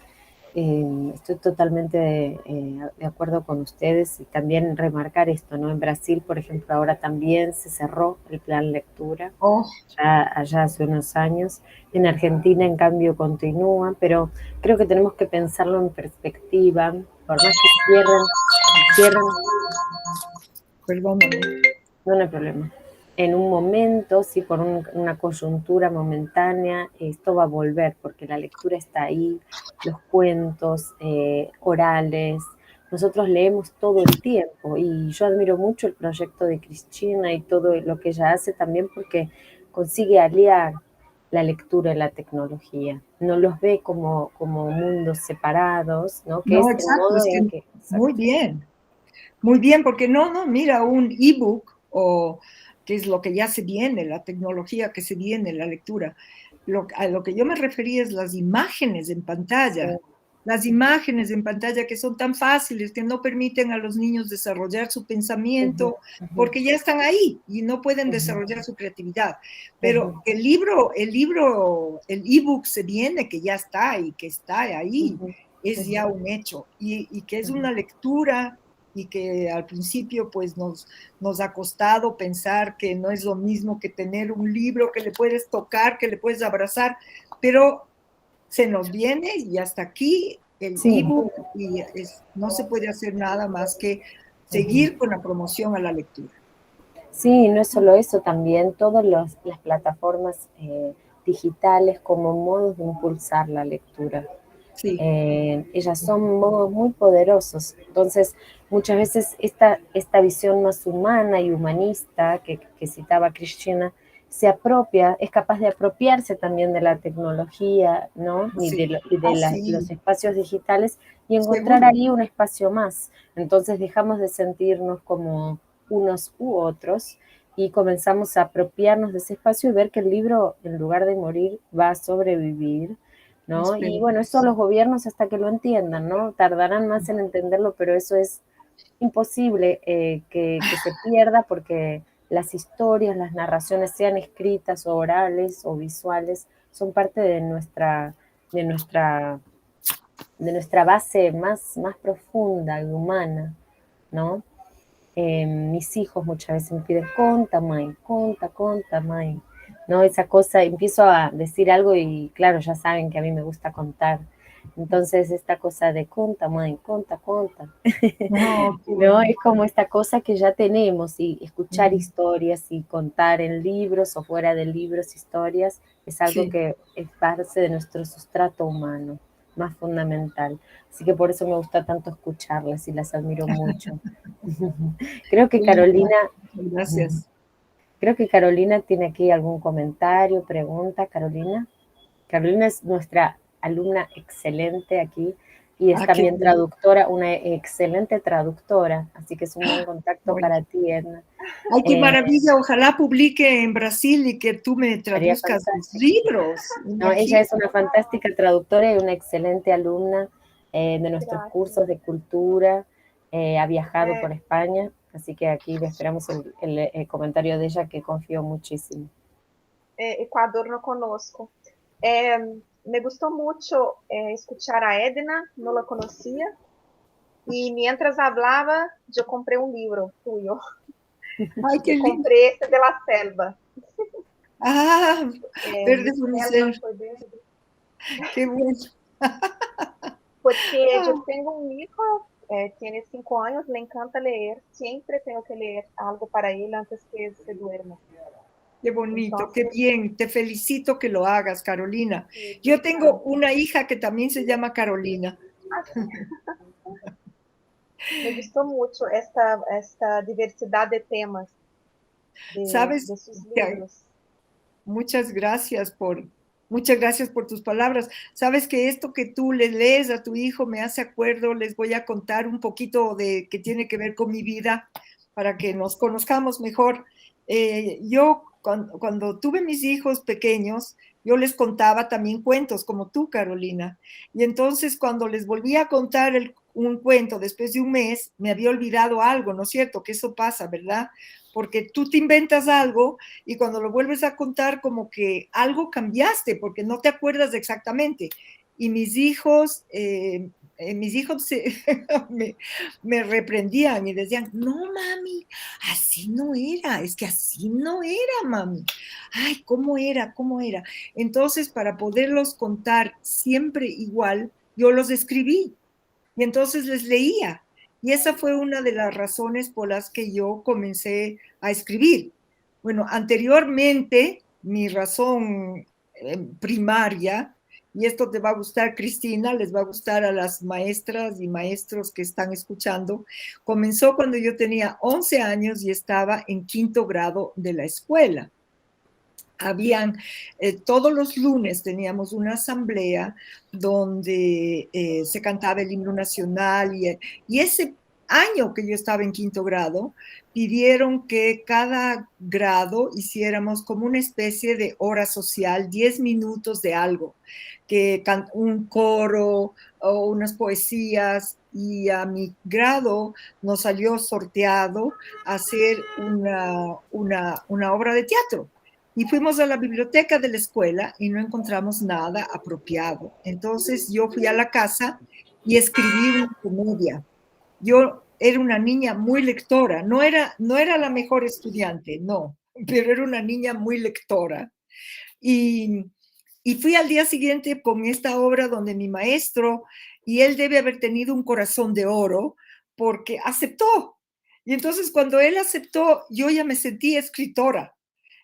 Estoy totalmente de acuerdo con ustedes y también remarcar esto, ¿no? En Brasil, por ejemplo, ahora también se cerró el plan lectura, Oh, ya allá hace unos años. En Argentina, en cambio, continúa, pero creo que tenemos que pensarlo en perspectiva, por más que cierren, perdóname. no hay problema. En un momento, sí, por una coyuntura momentánea, esto va a volver, porque la lectura está ahí, los cuentos orales, nosotros leemos todo el tiempo y yo admiro mucho el proyecto de Cristina y todo lo que ella hace también porque consigue aliar la lectura y la tecnología, no los ve como mundos separados, ¿no? Que No, es el exacto, modo es en que que... Exacto. muy bien, porque no, mira, un ebook o que es lo que ya se viene, la tecnología que se viene, la lectura. A lo que yo me refería es las imágenes en Sí. pantalla. Las imágenes en pantalla que son tan fáciles, que no permiten a los niños desarrollar su Ujú, pensamiento, ujú, porque ya están ahí y no pueden ujú, desarrollar su creatividad. Pero ujú. el ebook se viene, que ya está y que está ahí, Ujú, es ujú, ya un hecho y que es ujú, una lectura y que al principio pues nos ha costado pensar que no es lo mismo que tener un libro que le puedes tocar, que le puedes abrazar, pero se nos viene y hasta aquí el sí, ebook y no se puede hacer nada más que ujú. seguir con la promoción a la lectura. Sí, no es solo eso, también todas las plataformas digitales como modos de impulsar la lectura. Sí, Ellas son modos muy poderosos. Entonces, muchas veces esta visión más humana y humanista que citaba Cristina se apropia, es capaz de apropiarse también de la tecnología, ¿no? sí, Y de los sí, espacios digitales y encontrar seguro. ahí un espacio más. Entonces dejamos de sentirnos como unos u otros y comenzamos a apropiarnos de ese espacio y ver que el libro, en lugar de morir, va a sobrevivir, ¿no? Y Espero bueno, que eso sí. los gobiernos hasta que lo entiendan, ¿no? Tardarán más en entenderlo, pero eso es imposible que se pierda porque las historias, las narraciones, sean escritas o orales o visuales, son parte de nuestra, de nuestra base más profunda y humana, ¿no? Mis hijos muchas veces me piden, conta, mãe, conta, mãe, ¿no? Esa cosa, empiezo a decir algo y claro, ya saben que a mí me gusta contar. Entonces, esta cosa de conta, mãe, conta, conta. No, qué ¿No? bonito. Es como esta cosa que ya tenemos y escuchar Mm, historias y contar en libros o fuera de libros historias es algo sí. que es parte de nuestro sustrato humano, más fundamental. Así que por eso me gusta tanto escucharlas y las admiro mucho. Creo que Qué lindo. Carolina, Muchas gracias. creo que Carolina tiene aquí algún comentario, pregunta, Carolina. Carolina es nuestra alumna excelente aquí y es Ah, qué también bien. traductora, una excelente traductora, así que es un buen contacto Bueno. para ti, Edna. Ay, qué maravilla. Ojalá publique en Brasil y que tú me Sería traduzcas los fantástico. libros. No, ella Imagínate. es una fantástica traductora y una excelente alumna de nuestros Gracias. cursos de cultura, ha viajado por España, así que aquí esperamos el comentario de ella que confío muchísimo. Ecuador no conozco. Me gustó mucho escuchar a Edna, no la conocía. Y mientras hablaba, yo compré un libro tuyo. Ay, qué Yo lindo. compré este de la selva. Ah, Verde Mi selva Florecer. foi verde. Qué bueno. Porque Ah, yo tengo un hijo, tiene 5 años, le encanta leer. Siempre tengo que leer algo para él antes que se duerma. qué bonito, qué Entonces, bien. Te felicito que lo hagas, Carolina. sí, Yo tengo obrigada. una hija que también se llama Carolina. Assim, me gustou muito esta diversidade de temas Sabes de sus que livros. muchas gracias por tus palabras. Sabes que esto que tú le lees a tu hijo me hace acuerdo, les voy a contar un poquito de que tiene que ver con mi vida para que nos conozcamos mejor. Yo cuando tuve mis hijos pequeños, yo les contaba también cuentos como tú, Carolina. Y entonces cuando les volví a contar un cuento después de un mes, me había olvidado algo, ¿no es cierto? Que eso pasa, ¿verdad? Porque tú te inventas algo y cuando lo vuelves a contar como que algo cambiaste porque no te acuerdas exactamente. Y mis hijos me reprendían y decían, no, mami, así no era, es que así no era, mami. Ay, ¿cómo era? ¿Cómo era? Entonces, para poderlos contar siempre igual, yo los escribí y entonces les leía. Y esa fue una de las razones por las que yo comencé a escribir. Bueno, anteriormente, mi razón primaria, y esto te va a gustar, Cristina, les va a gustar a las maestras y maestros que están escuchando, comenzó cuando yo tenía 11 años y estaba en 5º grado de la escuela. Todos los lunes teníamos una asamblea donde se cantaba el himno nacional y ese año que yo estaba en 5º grado, pidieron que cada grado hiciéramos como una especie de hora social, 10 minutos de algo, que un coro o unas poesías, y a mi grado nos salió sorteado hacer una obra de teatro. Y fuimos a la biblioteca de la escuela y no encontramos nada apropiado. Entonces yo fui a la casa y escribí una comedia. Yo era una niña muy lectora, no era la mejor estudiante, no, pero era una niña muy lectora. Y, y fui al día siguiente con esta obra donde mi maestro, y él debe haber tenido un corazón de oro, porque aceptó. Y entonces cuando él aceptó, yo ya me sentí escritora.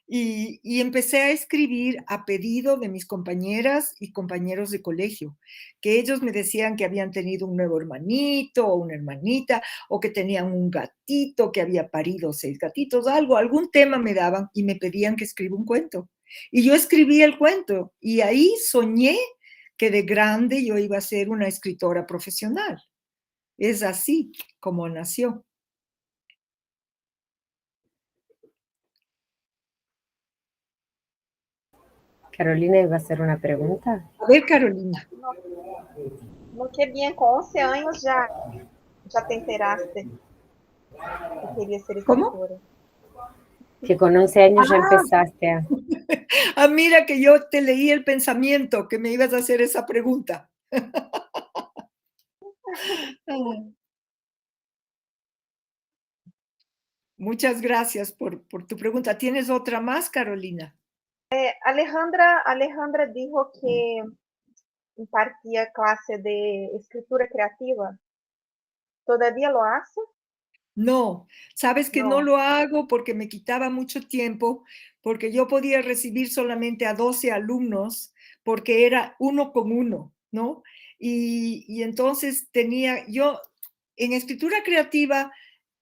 Y empecé a escribir a pedido de mis compañeras y compañeros de colegio, que ellos me decían que habían tenido un nuevo hermanito o una hermanita, o que tenían un gatito que había parido 6 gatitos, algún tema me daban y me pedían que escriba un cuento. Y yo escribí el cuento y ahí soñé que de grande yo iba a ser una escritora profesional. Es así como nació. Carolina iba a hacer una pregunta. A ver, Carolina. No que bien, con 11 años ya te enteraste que quería ser ¿Cómo? escritora. Que con 11 años ya empezaste a... Ah, mira que yo te leí el pensamiento que me ibas a hacer esa pregunta. Muchas gracias por tu pregunta. ¿Tienes otra más, Carolina? Alejandra dijo que impartía clase de escritura creativa. ¿Todavía lo hace? No, sabes que no No. lo hago porque me quitaba mucho tiempo, porque yo podía recibir solamente a 12 alumnos, porque era 1 con 1, ¿no? Y entonces yo en escritura creativa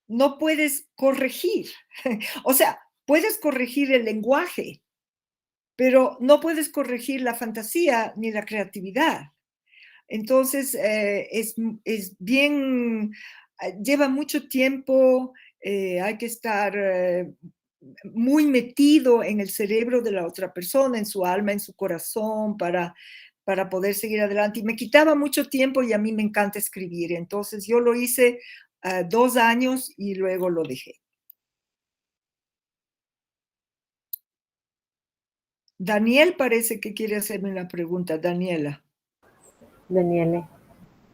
no puedes corregir, o sea, puedes corregir el lenguaje, pero no puedes corregir la fantasía ni la creatividad. Entonces, es bien, lleva mucho tiempo, hay que estar muy metido en el cerebro de la otra persona, en su alma, en su corazón, para poder seguir adelante. Y me quitaba mucho tiempo y a mí me encanta escribir. Entonces, yo lo hice 2 años y luego lo dejé. Daniel parece que quiere hacerme una pregunta. Daniela. Daniele.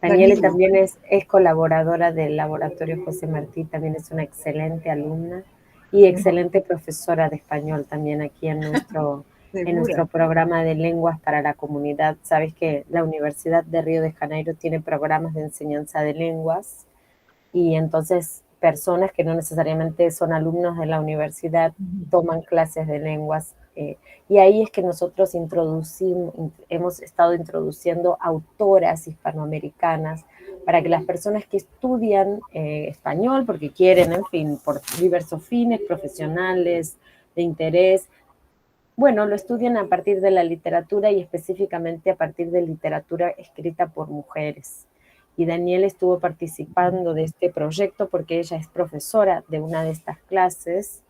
Daniele Danilo. también es colaboradora del Laboratorio José Martí, también es una excelente alumna y excelente profesora de español también aquí en nuestro Segura. programa de lenguas para la comunidad. Sabes que la Universidad de Río de Janeiro tiene programas de enseñanza de lenguas y entonces personas que no necesariamente son alumnos de la universidad toman clases de lenguas. Y ahí es que nosotros hemos estado introduciendo autoras hispanoamericanas para que las personas que estudian español, porque quieren, en fin, por diversos fines profesionales, de interés, bueno, lo estudian a partir de la literatura y específicamente a partir de literatura escrita por mujeres. Y Daniela estuvo participando de este proyecto porque ella es profesora de una de estas clases,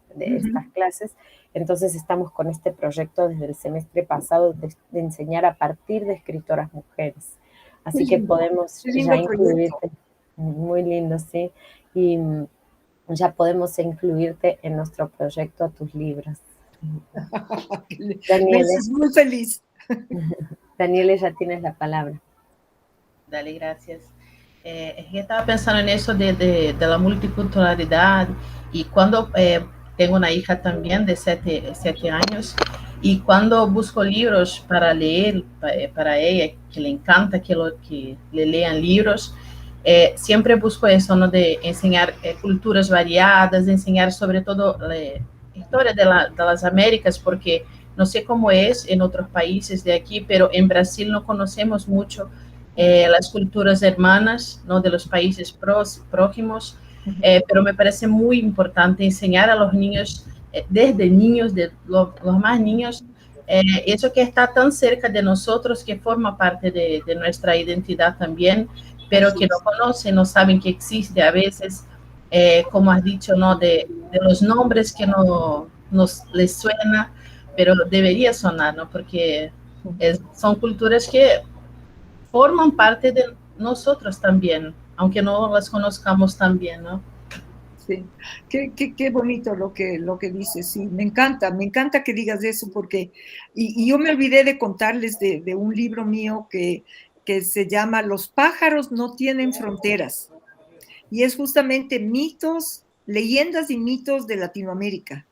entonces estamos con este proyecto desde el semestre pasado de enseñar a partir de escritoras mujeres. Así que podemos ya incluirte, muy lindo, ¿sí? Y ya podemos incluirte en nuestro proyecto a tus libros. Daniele. Muy feliz. Daniele, ya tienes la palabra. Dale, gracias. Eu estava pensando nisso de la multiculturalidade e quando tenho uma hija também de 7 anos e quando busco livros para ler para ela, que le encanta que le lean livros, sempre busco isso, ¿no? De ensinar culturas variadas, ensinar sobre todo história das Américas, porque não sei como é em outros países de aqui, pero em Brasil não conhecemos muito las culturas hermanas, ¿no? De los países próximos, pero me parece muy importante enseñar a los niños, desde niños, de los más niños, eso que está tan cerca de nosotros, que forma parte de nuestra identidad también, pero que no conocen, no saben que existe a veces, como has dicho, ¿no? De los nombres que no les suena, pero debería sonar, ¿no? Porque son culturas que forman parte de nosotros también, aunque no las conozcamos tan bien, ¿no? Sí, qué bonito lo que dices, sí, me encanta que digas eso porque, y yo me olvidé de contarles de un libro mío que se llama Los pájaros no tienen fronteras, y es justamente mitos, leyendas y mitos de Latinoamérica.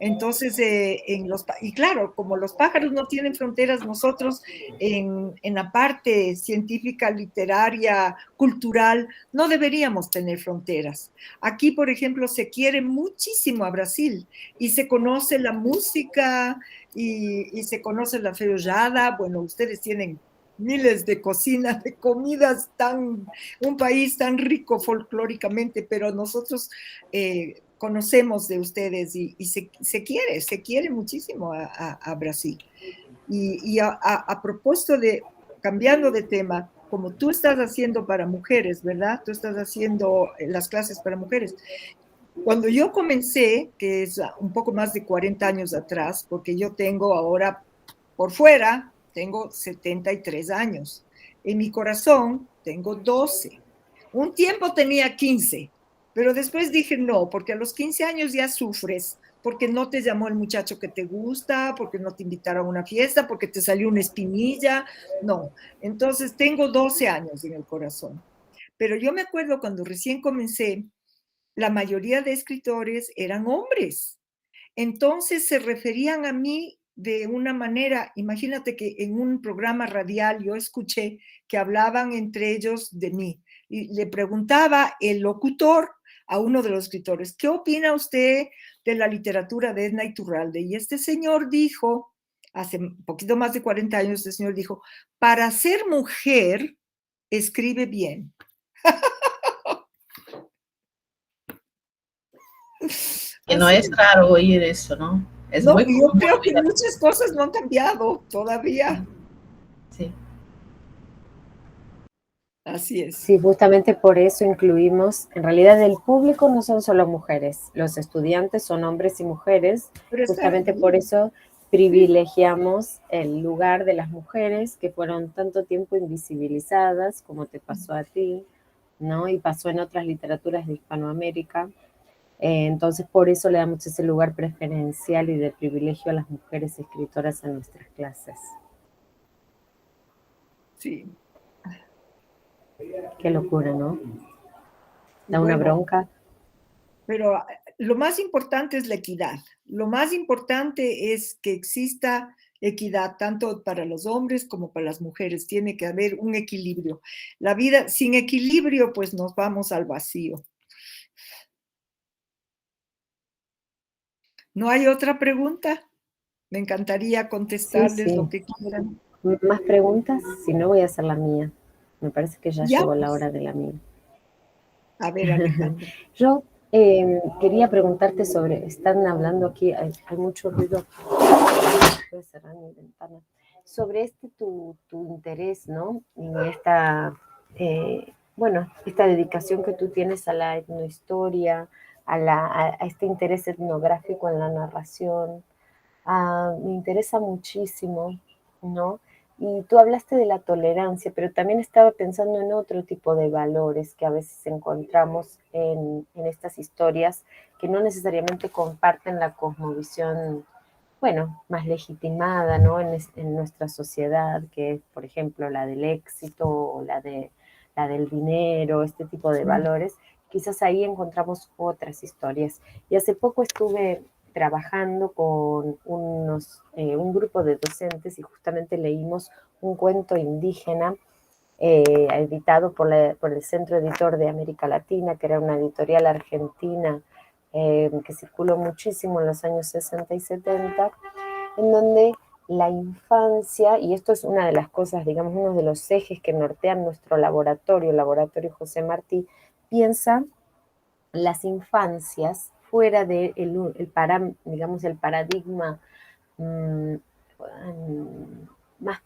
Entonces, y claro, como los pájaros no tienen fronteras, nosotros en la parte científica, literaria, cultural, no deberíamos tener fronteras. Aquí, por ejemplo, se quiere muchísimo a Brasil y se conoce la música y se conoce la feijoada. Bueno, ustedes tienen miles de cocinas, de comidas, un país tan rico folclóricamente, pero nosotros conocemos de ustedes y se quiere muchísimo a Brasil. Y a propósito cambiando de tema, como tú estás haciendo para mujeres, ¿verdad? Tú estás haciendo las clases para mujeres. Cuando yo comencé, que es un poco más de 40 años atrás, porque yo tengo ahora por fuera, tengo 73 años. En mi corazón tengo 12. Un tiempo tenía 15, pero después dije no, porque a los 15 años ya sufres, porque no te llamó el muchacho que te gusta, porque no te invitaron a una fiesta, porque te salió una espinilla. No, entonces tengo 12 años en el corazón. Pero yo me acuerdo cuando recién comencé, la mayoría de escritores eran hombres. Entonces se referían a mí de una manera, imagínate que en un programa radial yo escuché que hablaban entre ellos de mí y le preguntaba el locutor a uno de los escritores, ¿qué opina usted de la literatura de Edna Iturralde? Y este señor dijo, hace un poquito más de 40 años, este señor dijo, para ser mujer, escribe bien. Que no es raro oír eso, ¿no? Es No, muy yo común creo que oír. muchas cosas no han cambiado todavía. Sí. Así es. Sí, justamente por eso incluimos, en realidad el público no son solo mujeres, los estudiantes son hombres y mujeres, Pero está justamente bien. por eso privilegiamos el lugar de las mujeres que fueron tanto tiempo invisibilizadas, como te pasó a ti, ¿no? Y pasó en otras literaturas de Hispanoamérica. Entonces, por eso le damos ese lugar preferencial y de privilegio a las mujeres escritoras en nuestras clases. Sí. Qué locura, ¿no? Da una Bueno, bronca. pero lo más importante es la equidad. Lo más importante es que exista equidad tanto para los hombres como para las mujeres. Tiene que haber un equilibrio. La vida sin equilibrio, pues nos vamos al vacío. ¿No hay otra pregunta? Me encantaría Sí, contestarles sí. lo que quieran. ¿Más preguntas? Si no, voy a hacer la mía. Me parece que ya Ya, llegó la pues, hora de la mía. a ver, Alejandra. Yo quería preguntarte sobre, están hablando aquí, hay mucho ruido, voy a cerrar mi ventana, sobre tu interés, ¿no? En esta, bueno, esta dedicación que tú tienes a la etnohistoria, a este interés etnográfico en la narración. Me interesa muchísimo, ¿no? Y tú hablaste de la tolerancia, pero también estaba pensando en otro tipo de valores que a veces encontramos en estas historias que no necesariamente comparten la cosmovisión, bueno, más legitimada, ¿no? En nuestra sociedad, que es, por ejemplo, la del éxito o la del dinero, este tipo de valores. Quizás ahí encontramos otras historias. Y hace poco estuve trabajando con un grupo de docentes y justamente leímos un cuento indígena editado por el Centro Editor de América Latina, que era una editorial argentina que circuló muchísimo en los años 60 y 70, en donde la infancia, y esto es una de las cosas, digamos, uno de los ejes que nortean nuestro laboratorio, el laboratorio José Martí, piensa las infancias fuera de digamos, el paradigma mmm, más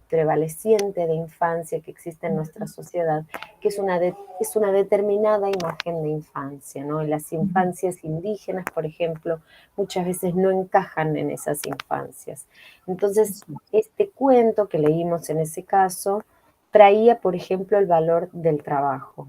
prevaleciente de infancia que existe en nuestra sociedad, que es una determinada imagen de infancia, ¿no? Y las infancias indígenas, por ejemplo, muchas veces no encajan en esas infancias. Entonces, este cuento que leímos en ese caso traía, por ejemplo, el valor del trabajo.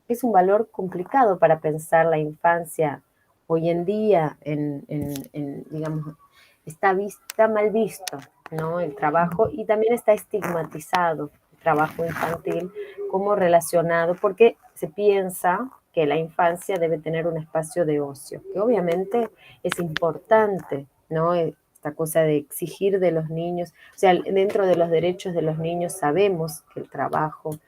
Es un valor complicado para pensar la infancia hoy en día digamos, está mal visto, ¿no? El trabajo, y también está estigmatizado el trabajo infantil como relacionado, porque se piensa que la infancia debe tener un espacio de ocio, que obviamente es importante, ¿no? Esta cosa de exigir de los niños, o sea, dentro de los derechos de los niños sabemos que el trabajo,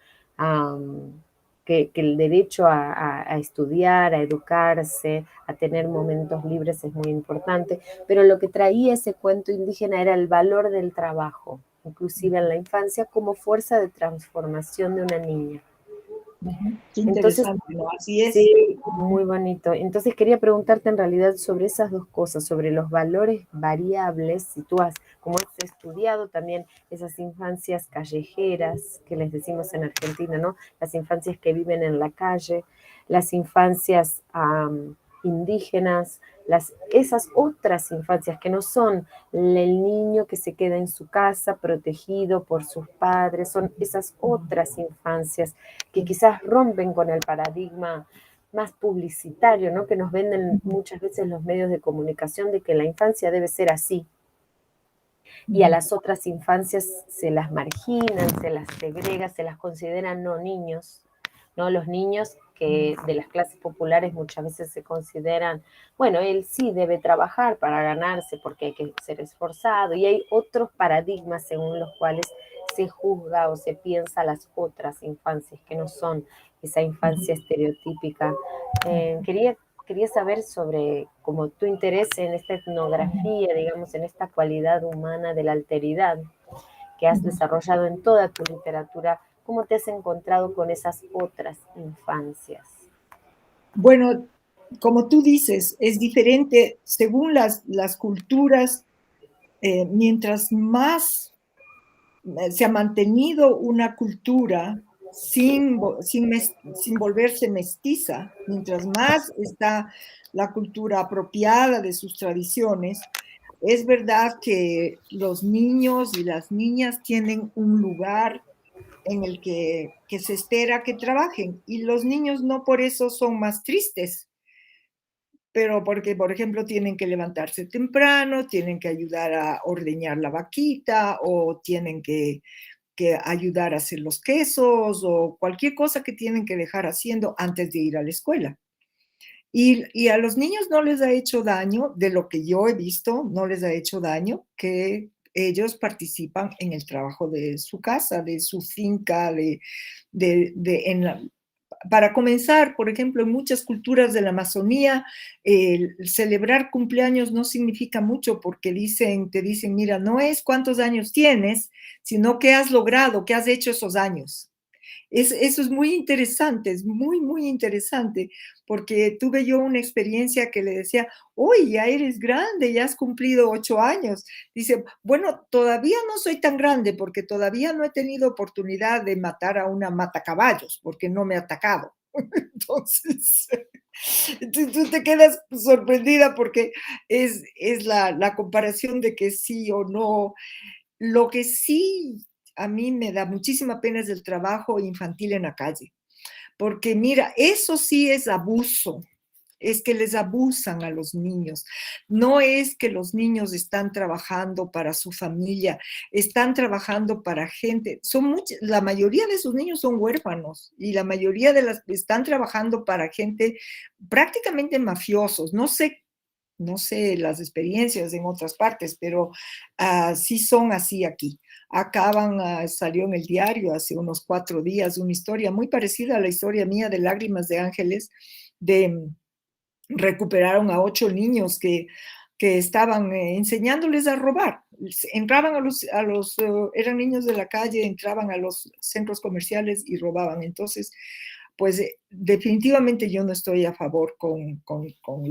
que el derecho a estudiar, a educarse, a tener momentos libres es muy importante, pero lo que traía ese cuento indígena era el valor del trabajo, inclusive en la infancia, como fuerza de transformación de una niña. Qué Entonces, interesante, ¿no? Así es. sí, muy bonito. Entonces quería preguntarte en realidad sobre esas dos cosas, sobre los valores variables, si tú como has estudiado también esas infancias callejeras que les decimos en Argentina, ¿no? Las infancias que viven en la calle, las infancias indígenas, esas otras infancias que no son el niño que se queda en su casa protegido por sus padres, son esas otras infancias que quizás rompen con el paradigma más publicitario, ¿no? Que nos venden muchas veces los medios de comunicación de que la infancia debe ser así. Y a las otras infancias se las marginan, se las segrega, se las considera no niños, ¿no? Los niños que de las clases populares muchas veces se consideran, bueno, él sí debe trabajar para ganarse porque hay que ser esforzado, y hay otros paradigmas según los cuales se juzga o se piensa las otras infancias que no son esa infancia estereotípica. Quería saber sobre como tu interés en esta etnografía, digamos, en esta cualidad humana de la alteridad que has desarrollado en toda tu literatura. ¿Cómo te has encontrado con esas otras infancias? Bueno, como tú dices, es diferente según las culturas. Mientras más se ha mantenido una cultura sin volverse mestiza, mientras más está la cultura apropiada de sus tradiciones, es verdad que los niños y las niñas tienen un lugar en el que se espera que trabajen, y los niños no por eso son más tristes, pero porque, por ejemplo, tienen que levantarse temprano, tienen que ayudar a ordeñar la vaquita, o tienen que ayudar a hacer los quesos, o cualquier cosa que tienen que dejar haciendo antes de ir a la escuela. Y a los niños no les ha hecho daño, de lo que yo he visto, no les ha hecho daño que ellos participan en el trabajo de su casa, de su finca, para comenzar, por ejemplo, en muchas culturas de la Amazonía, celebrar cumpleaños no significa mucho, porque te dicen, mira, no es cuántos años tienes, sino qué has logrado, qué has hecho esos años. Eso es muy interesante, es muy, muy interesante, porque tuve yo una experiencia que le decía, oye, ya eres grande, ya has cumplido 8 años. Dice, bueno, todavía no soy tan grande porque todavía no he tenido oportunidad de matar a una matacaballos, porque no me ha atacado. Entonces, tú te quedas sorprendida porque es la comparación de que sí o no. Lo que sí a mí me da muchísima pena es el trabajo infantil en la calle, porque mira, eso sí es abuso, es que les abusan a los niños. No es que los niños están trabajando para su familia, están trabajando para gente. La mayoría de esos niños son huérfanos, y la mayoría están trabajando para gente prácticamente mafiosos. No sé las experiencias en otras partes, pero sí son así aquí. Salió en el diario hace unos 4 días una historia muy parecida a la historia mía de Lágrimas de Ángeles. Recuperaron a 8 niños que estaban enseñándoles a robar. Entraban eran niños de la calle, entraban a los centros comerciales y robaban. Entonces, pues definitivamente yo no estoy a favor con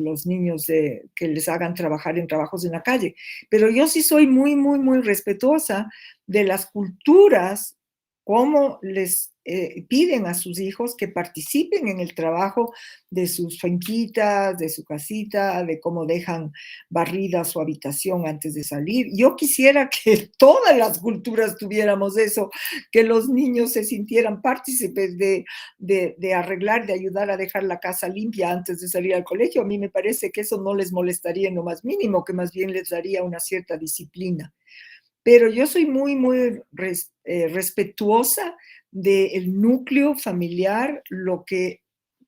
los niños que les hagan trabajar en trabajos en la calle, pero yo sí soy muy, muy, muy respetuosa de las culturas, cómo les piden a sus hijos que participen en el trabajo de sus finquitas, de su casita, de cómo dejan barrida su habitación antes de salir. Yo quisiera que todas las culturas tuviéramos eso, que los niños se sintieran partícipes de arreglar, de ayudar a dejar la casa limpia antes de salir al colegio. A mí me parece que eso no les molestaría en lo más mínimo, que más bien les daría una cierta disciplina. Pero yo soy muy, muy respetuosa del núcleo familiar, lo que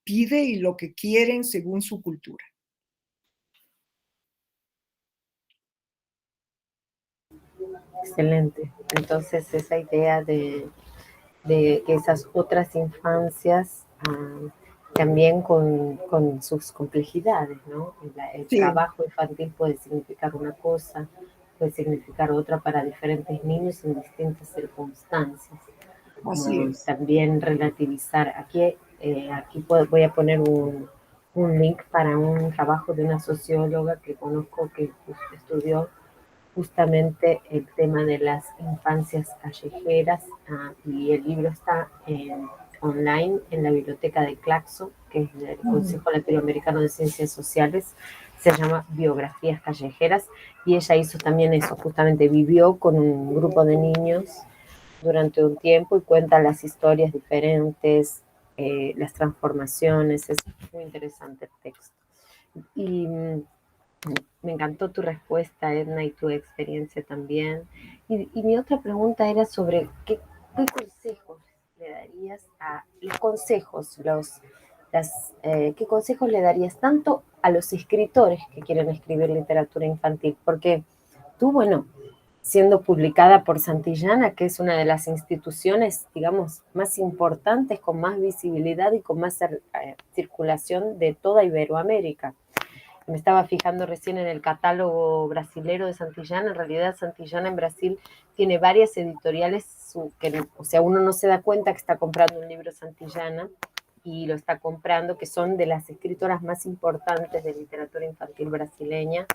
pide y lo que quieren según su cultura. Excelente. Entonces, esa idea de que esas otras infancias también con sus complejidades, ¿no? El Sí, trabajo infantil puede significar una cosa, puede significar otra para diferentes niños en distintas circunstancias. así Como es. también relativizar. Aquí voy a poner un link para un trabajo de una socióloga que conozco que estudió justamente el tema de las infancias callejeras, y el libro está online en la biblioteca de Claxo, que es del Consejo Latinoamericano de Ciencias Sociales. Se llama Biografías Callejeras, y ella hizo también eso, justamente vivió con un grupo de niños durante un tiempo y cuenta las historias diferentes, las transformaciones. Es muy interesante el texto. Y me encantó tu respuesta, Edna, y tu experiencia también. Y mi otra pregunta era sobre qué consejos le darías a los consejos, ¿qué consejos le darías tanto a los escritores que quieren escribir literatura infantil? Porque tú, bueno, siendo publicada por Santillana, que es una de las instituciones, digamos, más importantes, con más visibilidad y con más circulación de toda Iberoamérica. Me estaba fijando recién en el catálogo brasilero de Santillana. En realidad Santillana en Brasil tiene varias editoriales que, o sea, uno no se da cuenta que está comprando un libro Santillana y lo está comprando, que son de las escritoras más importantes de literatura infantil brasileña,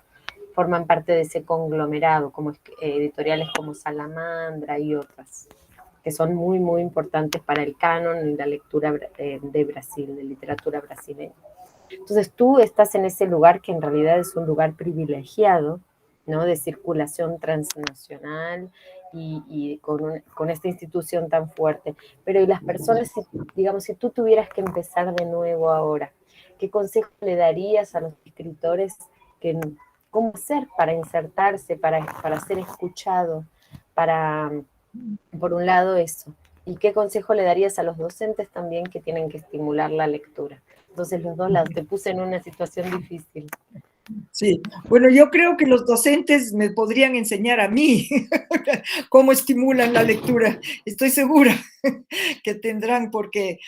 forman parte de ese conglomerado, como editoriales como Salamandra y otras, que son muy, muy importantes para el canon y la lectura de Brasil, de literatura brasileña. Entonces tú estás en ese lugar que en realidad es un lugar privilegiado, ¿no? De circulación transnacional y con esta institución tan fuerte. Pero y las personas, digamos, si tú tuvieras que empezar de nuevo ahora, ¿qué consejo le darías a los escritores cómo hacer para insertarse, para ser escuchado, por un lado eso? ¿Y qué consejo le darías a los docentes también que tienen que estimular la lectura? Entonces, los dos lados, te puse en una situación difícil. Sí, bueno, yo creo que los docentes me podrían enseñar a mí cómo estimulan la lectura. Estoy segura que tendrán, porque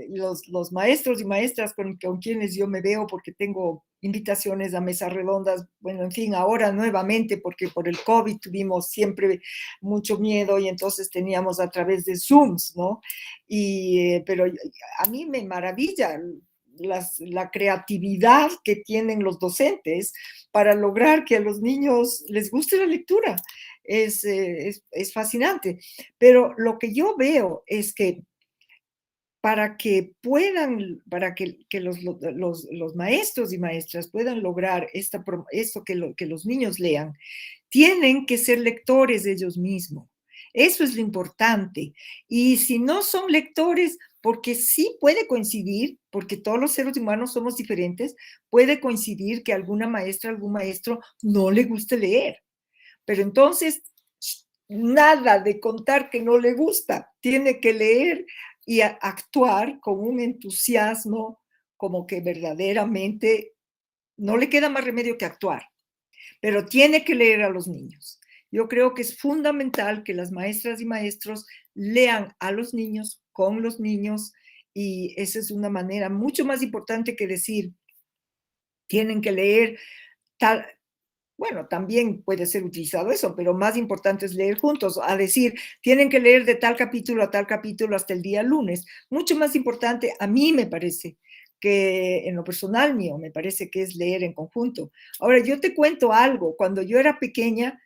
los maestros y maestras con quienes yo me veo, porque tengo invitaciones a mesas redondas, bueno, en fin, ahora nuevamente, porque por el COVID tuvimos siempre mucho miedo y entonces teníamos a través de Zooms, ¿no? Pero a mí me maravilla la creatividad que tienen los docentes para lograr que a los niños les guste la lectura. Es fascinante. Pero lo que yo veo es que para que los maestros y maestras puedan lograr esto que los niños lean, tienen que ser lectores de ellos mismos. Eso es lo importante. Y si no son lectores, porque sí puede coincidir, porque todos los seres humanos somos diferentes, puede coincidir que alguna maestra, algún maestro no le guste leer. Pero entonces, nada de contar que no le gusta, tiene que leer y actuar con un entusiasmo como que verdaderamente no le queda más remedio que actuar, pero tiene que leer a los niños. Yo creo que es fundamental que las maestras y maestros lean a los niños, con los niños, y esa es una manera mucho más importante que decir, tienen que leer tal. Bueno, también puede ser utilizado eso, pero más importante es leer juntos, a decir, tienen que leer de tal capítulo a tal capítulo hasta el día lunes. Mucho más importante, a mí me parece, que en lo personal mío, me parece que es leer en conjunto. Ahora, yo te cuento algo. Cuando yo era pequeña,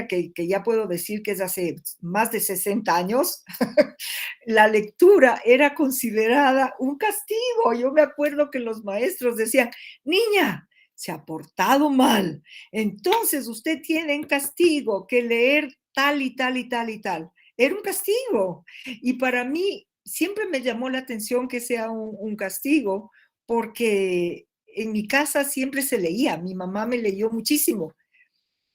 que ya puedo decir que es hace más de 60 años, la lectura era considerada un castigo. Yo me acuerdo que los maestros decían, niña, se ha portado mal, entonces usted tiene en castigo que leer tal y tal y tal y tal. Era un castigo. Y para mí siempre me llamó la atención que sea un castigo, porque en mi casa siempre se leía. Mi mamá me leyó muchísimo.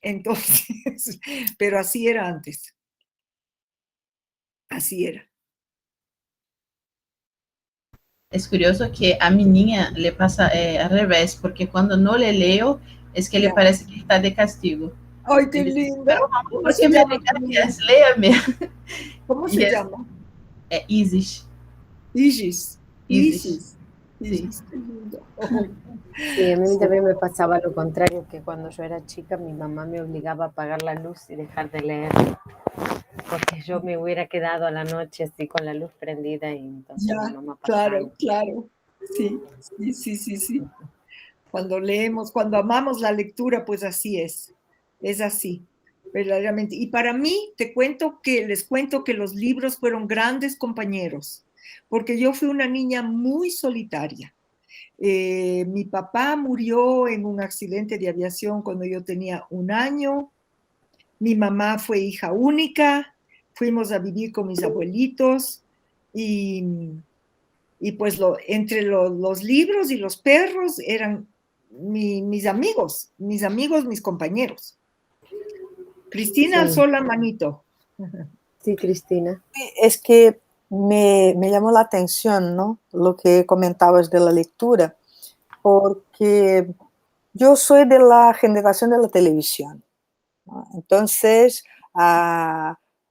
Entonces, pero así era antes. Así era. Es curioso que a mi niña le pasa al revés, porque cuando no le leo, es que le parece que está de castigo. ¡Ay, qué linda! ¿Por qué me leas? Léame. ¿Cómo se llama? Isis. Isis. Isis. Sí. Sí, a mí también me pasaba lo contrario, que cuando yo era chica mi mamá me obligaba a apagar la luz y dejar de leer, porque yo me hubiera quedado a la noche así con la luz prendida y entonces mi mamá pasaba. Claro. Sí. Cuando leemos, cuando amamos la lectura, pues así es así, verdaderamente. Y para mí, les cuento que los libros fueron grandes compañeros, porque yo fui una niña muy solitaria. Mi papá murió en un accidente de aviación cuando yo tenía 1 año. Mi mamá fue hija única. Fuimos a vivir con mis abuelitos y pues entre los libros y los perros eran mis amigos, mis compañeros. Cristina, alzó la manito. Sí, Cristina. Es que me llamó la atención, ¿no? Lo que comentabas de la lectura, porque yo soy de la generación de la televisión, ¿no? Entonces,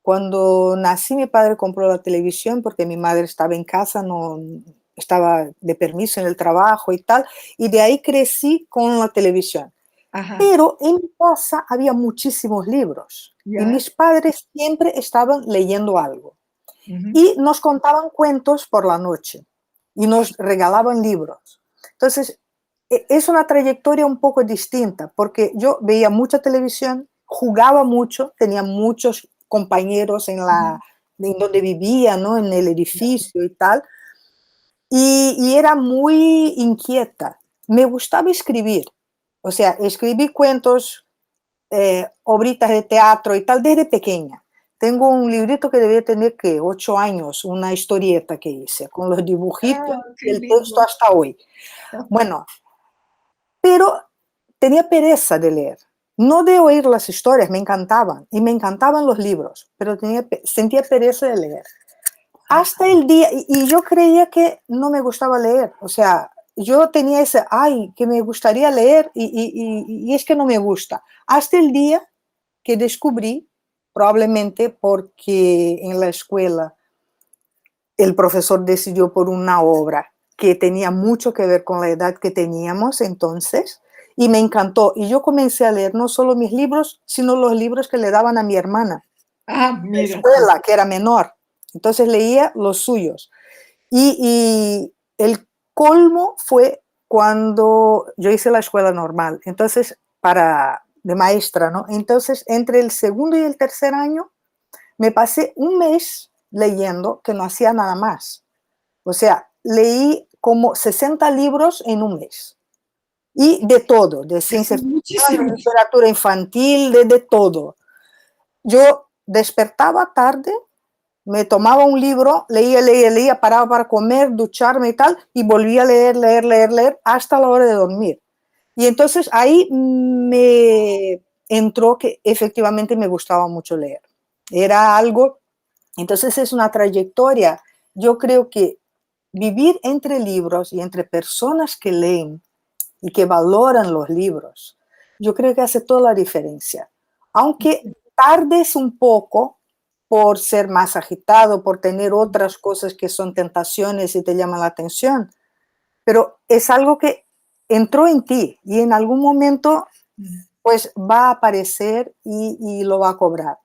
cuando nací, mi padre compró la televisión porque mi madre estaba en casa, no estaba de permiso en el trabajo y tal, y de ahí crecí con la televisión. Ajá, Pero en mi casa había muchísimos libros y ya. mis padres siempre estaban leyendo algo. Ujú. Y nos contaban cuentos por la noche y nos regalaban libros. Entonces, es una trayectoria un poco distinta porque yo veía mucha televisión, jugaba mucho, tenía muchos compañeros en donde vivía, ¿no? En el edificio y tal, y era muy inquieta. Me gustaba escribir, o sea, escribí cuentos, obritas de teatro y tal desde pequeña. Tengo un librito que debía tener, que 8 años, una historieta que hice, con los dibujitos Qué y el texto lindo. hasta hoy. Bueno, pero tenía pereza de leer. No de oír las historias, me encantaban, y me encantaban los libros, pero sentía pereza de leer. Hasta el día, y yo creía que no me gustaba leer, o sea, yo tenía ese, ay, que me gustaría leer, y es que no me gusta. Hasta el día que descubrí, probablemente porque en la escuela el profesor decidió por una obra que tenía mucho que ver con la edad que teníamos entonces, y me encantó. Y yo comencé a leer no solo mis libros, sino los libros que le daban a mi hermana Ah, en la mira. escuela, que era menor. Entonces leía los suyos. Y el colmo fue cuando yo hice la escuela normal, entonces, de maestra, ¿no? Entonces, entre el segundo y el tercer año, me pasé un mes leyendo, que no hacía nada más. O sea, leí como 60 libros en un mes. Y de todo, de Eso ciencia es ficción, de muchísimo. literatura infantil, de todo. Yo despertaba tarde, me tomaba un libro, leía, paraba para comer, ducharme y tal, y volvía a leer, hasta la hora de dormir. Y entonces ahí me entró que efectivamente me gustaba mucho leer. Era algo, entonces es una trayectoria. Yo creo que vivir entre libros y entre personas que leen y que valoran los libros, yo creo que hace toda la diferencia. Aunque tardes un poco por ser más agitado, por tener otras cosas que son tentaciones y te llaman la atención, pero es algo que entró en ti y en algún momento pues va a aparecer y lo va a cobrar.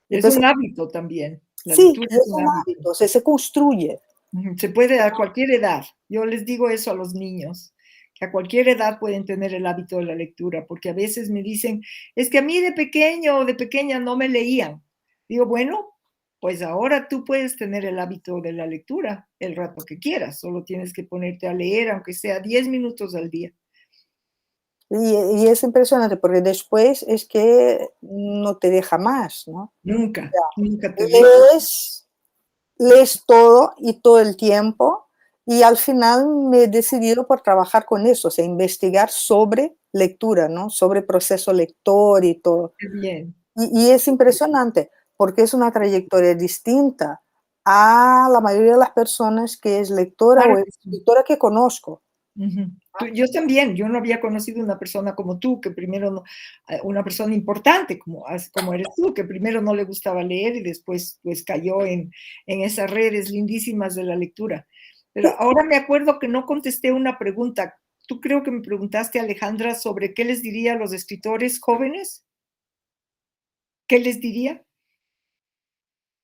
Es Entonces, un hábito también. La sí, lectura es es un un hábito. hábito, se construye. Se puede a cualquier edad. Yo les digo eso a los niños, que a cualquier edad pueden tener el hábito de la lectura, porque a veces me dicen, es que a mí de pequeño o de pequeña no me leían. Digo, bueno, pues ahora tú puedes tener el hábito de la lectura el rato que quieras, solo tienes que ponerte a leer, aunque sea 10 minutos al día. Y es impresionante porque después es que no te deja más, ¿no? Nunca, nunca te dejo. Lees todo y todo el tiempo, y al final me he decidido por trabajar con eso, o sea, investigar sobre lectura, ¿no? Sobre proceso lector y todo. Qué bien. Y es impresionante porque es una trayectoria distinta a la mayoría de las personas que es lectora Claro o que sí. escritora que conozco. Ujú. Yo también, yo no había conocido una persona como tú, que primero no, una persona importante como eres tú, que primero no le gustaba leer y después pues cayó en esas redes lindísimas de la lectura. Pero ahora me acuerdo que no contesté una pregunta. Tú creo que me preguntaste, Alejandra, sobre qué les diría a los escritores jóvenes. ¿Qué les diría?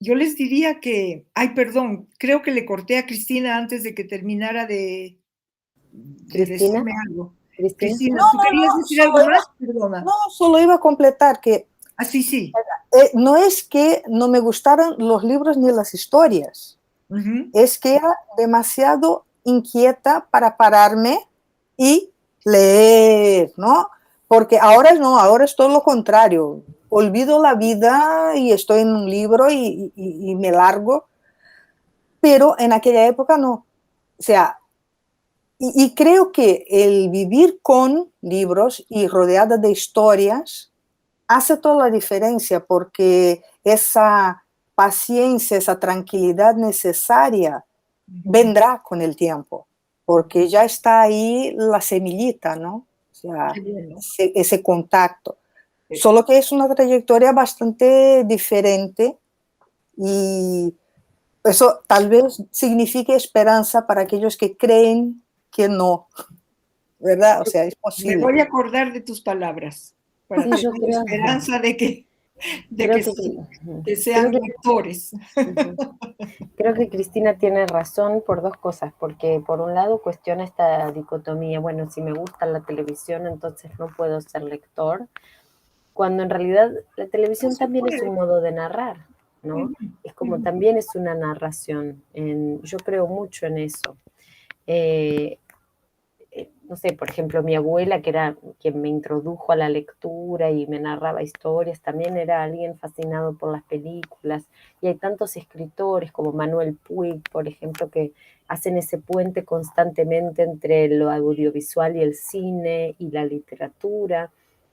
Yo les diría que, ay, perdón, creo que le corté a Cristina antes de que terminara de Cristina, decirme algo. Cristina. Cristina, No, ¿tú no, querías no, decir algo más? Perdona. no, solo iba a completar que Ah, sí, sí. no es que no me gustaran los libros ni las historias, Ujú. es que era demasiado inquieta para pararme y leer, ¿no? Porque ahora no, ahora es todo lo contrario. Olvido la vida y estoy en un libro y me largo, pero en aquella época no. O sea, y creo que el vivir con libros y rodeada de historias hace toda la diferencia, porque paciencia, esa tranquilidad necesaria vendrá con el tiempo, porque ya está ahí la semillita, ¿no? O sea, Qué bueno. ese contacto. Solo que es una trayectoria bastante diferente y eso tal vez signifique esperanza para aquellos que creen que no, ¿verdad? O sea, es Me posible. voy a acordar de tus palabras para Sí, tener yo creo, esperanza de creo que, que sean creo lectores. ujú. Creo que Cristina tiene razón por dos cosas, porque por un lado cuestiona esta dicotomía, bueno, si me gusta la televisión, entonces no puedo ser lector, cuando en realidad la No televisión se también es puede. un modo de narrar, ¿no? Es como también es una narración, yo creo mucho en eso. Eh, no sé, por ejemplo, mi abuela, que era quien me introdujo a la lectura y me narraba historias, también era alguien fascinado por las películas. Y hay tantos escritores como Manuel Puig, por ejemplo, que hacen ese puente constantemente entre lo audiovisual y el cine y la literatura.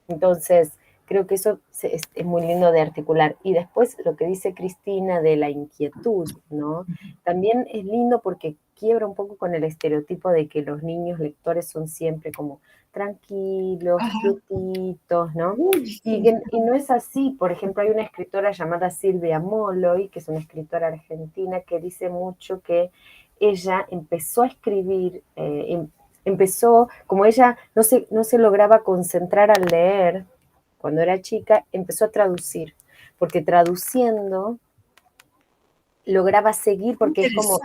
Entonces, creo que eso es muy lindo de articular. Y después lo que dice Cristina de la inquietud, ¿no? También es lindo porque quiebra un poco con el estereotipo de que los niños lectores son siempre como tranquilos, Ajá. quietitos, ¿no? Uy, sí. Y no es así. Por ejemplo, hay una escritora llamada Silvia Molloy, que es una escritora argentina, que dice mucho que ella empezó a escribir, empezó, como ella no se lograba concentrar al leer cuando era chica, empezó a traducir, porque traduciendo lograba seguir, porque es como,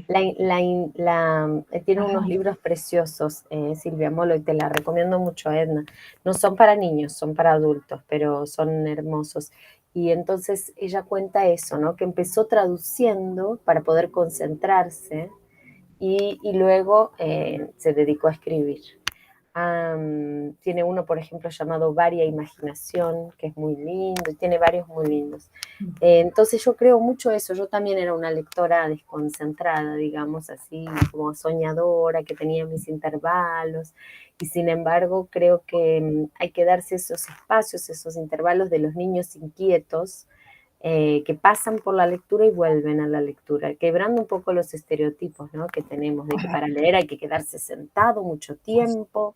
Interesante. tiene Ajá. unos libros preciosos, Silvia Molo, y te la recomiendo mucho, Edna. No son para niños, son para adultos, pero son hermosos. Y entonces ella cuenta eso, ¿no? Que empezó traduciendo para poder concentrarse y luego se dedicó a escribir. Tiene uno, por ejemplo, llamado Varia Imaginación, que es muy lindo, y tiene varios muy lindos. Entonces yo creo mucho eso, yo también era una lectora desconcentrada, digamos así, como soñadora, que tenía mis intervalos, y sin embargo creo que hay que darse esos espacios, esos intervalos de los niños inquietos, que pasan por la lectura y vuelven a la lectura, quebrando un poco los estereotipos, ¿no? Que tenemos de que Ajá. para leer hay que quedarse sentado mucho tiempo,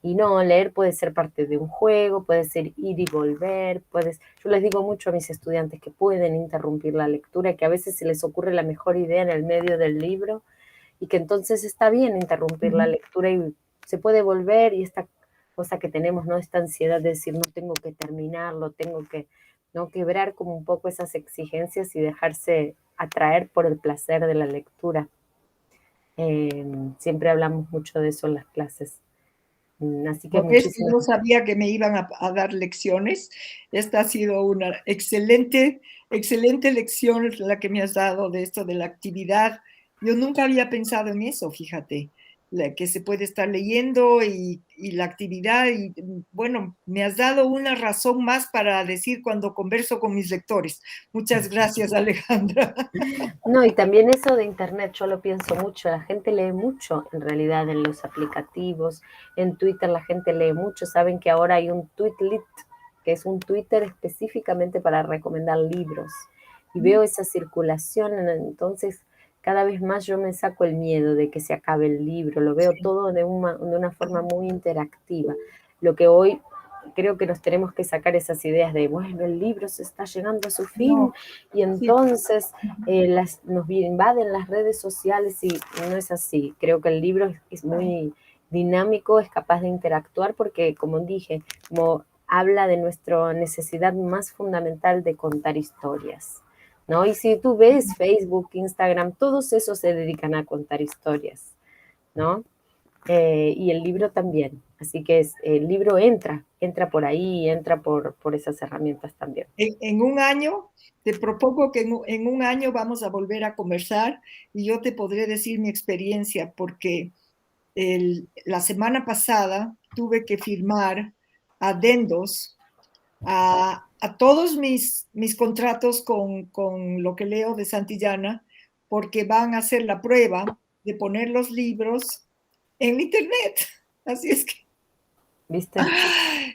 y no, leer puede ser parte de un juego, puede ser ir y volver, yo les digo mucho a mis estudiantes que pueden interrumpir la lectura, que a veces se les ocurre la mejor idea en el medio del libro, y que entonces está bien interrumpir la lectura y se puede volver, y esta cosa que tenemos, ¿no? Esta ansiedad de decir, no tengo que terminarlo, tengo que, ¿no? Quebrar como un poco esas exigencias y dejarse atraer por el placer de la lectura. Siempre hablamos mucho de eso en las clases. Así que ¿No ves? muchísimas. No sabía que me iban a dar lecciones. Esta ha sido una excelente, excelente lección la que me has dado de esto de la actividad. Yo nunca había pensado en eso, fíjate, que se puede estar leyendo y la actividad. Y bueno, me has dado una razón más para decir cuando converso con mis lectores. Muchas gracias, Alejandra. No, y también eso de internet, yo lo pienso mucho, la gente lee mucho en realidad en los aplicativos, en Twitter la gente lee mucho, saben que ahora hay un Tweetlit, que es un Twitter específicamente para recomendar libros, y veo esa circulación, entonces cada vez más yo me saco el miedo de que se acabe el libro, lo veo todo de una forma muy interactiva, lo que hoy creo que nos tenemos que sacar esas ideas de, bueno, el libro se está llegando a su fin, No, y sí. entonces nos invaden las redes sociales, y no es así. Creo que el libro es muy dinámico, es capaz de interactuar porque, como dije, como habla de nuestra necesidad más fundamental de contar historias, ¿no? Y si tú ves Facebook, Instagram, todos esos se dedican a contar historias, ¿no? Y el libro también. Así que el libro entra por ahí, entra por esas herramientas también. En un año, te propongo que en un año vamos a volver a conversar y yo te podré decir mi experiencia, porque la semana pasada tuve que firmar adendos a todos mis contratos con lo que leo de Santillana, porque van a hacer la prueba de poner los libros en internet. Así es que ¿Viste?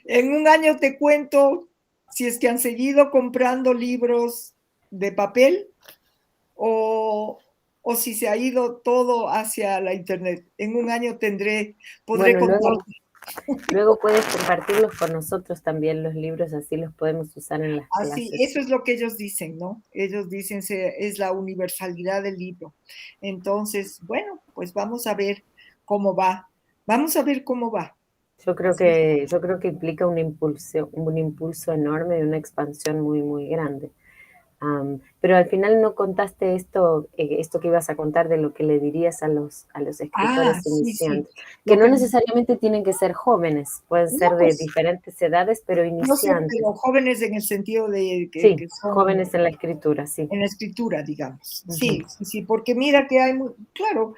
en un año te cuento si es que han seguido comprando libros de papel o si se ha ido todo hacia la internet. En un año podré Bueno, contar. luego puedes compartirlos con nosotros también, los libros, así los podemos usar en las Así, clases. eso es lo que ellos dicen, ¿no? Ellos dicen es la universalidad del libro. Entonces, bueno, pues vamos a ver cómo va. Vamos a ver cómo va. Yo creo que implica un impulso enorme y una expansión muy, muy grande. Pero al final no contaste esto que ibas a contar de lo que le dirías a los escritores Sí, sí. iniciantes, que no necesariamente tienen que ser jóvenes, pueden ser de diferentes edades, pero iniciantes. No sé, pero jóvenes en el sentido de Sí, que son jóvenes en la escritura, sí. en la escritura, digamos. Ujú. Sí, sí, sí, porque mira que hay, claro,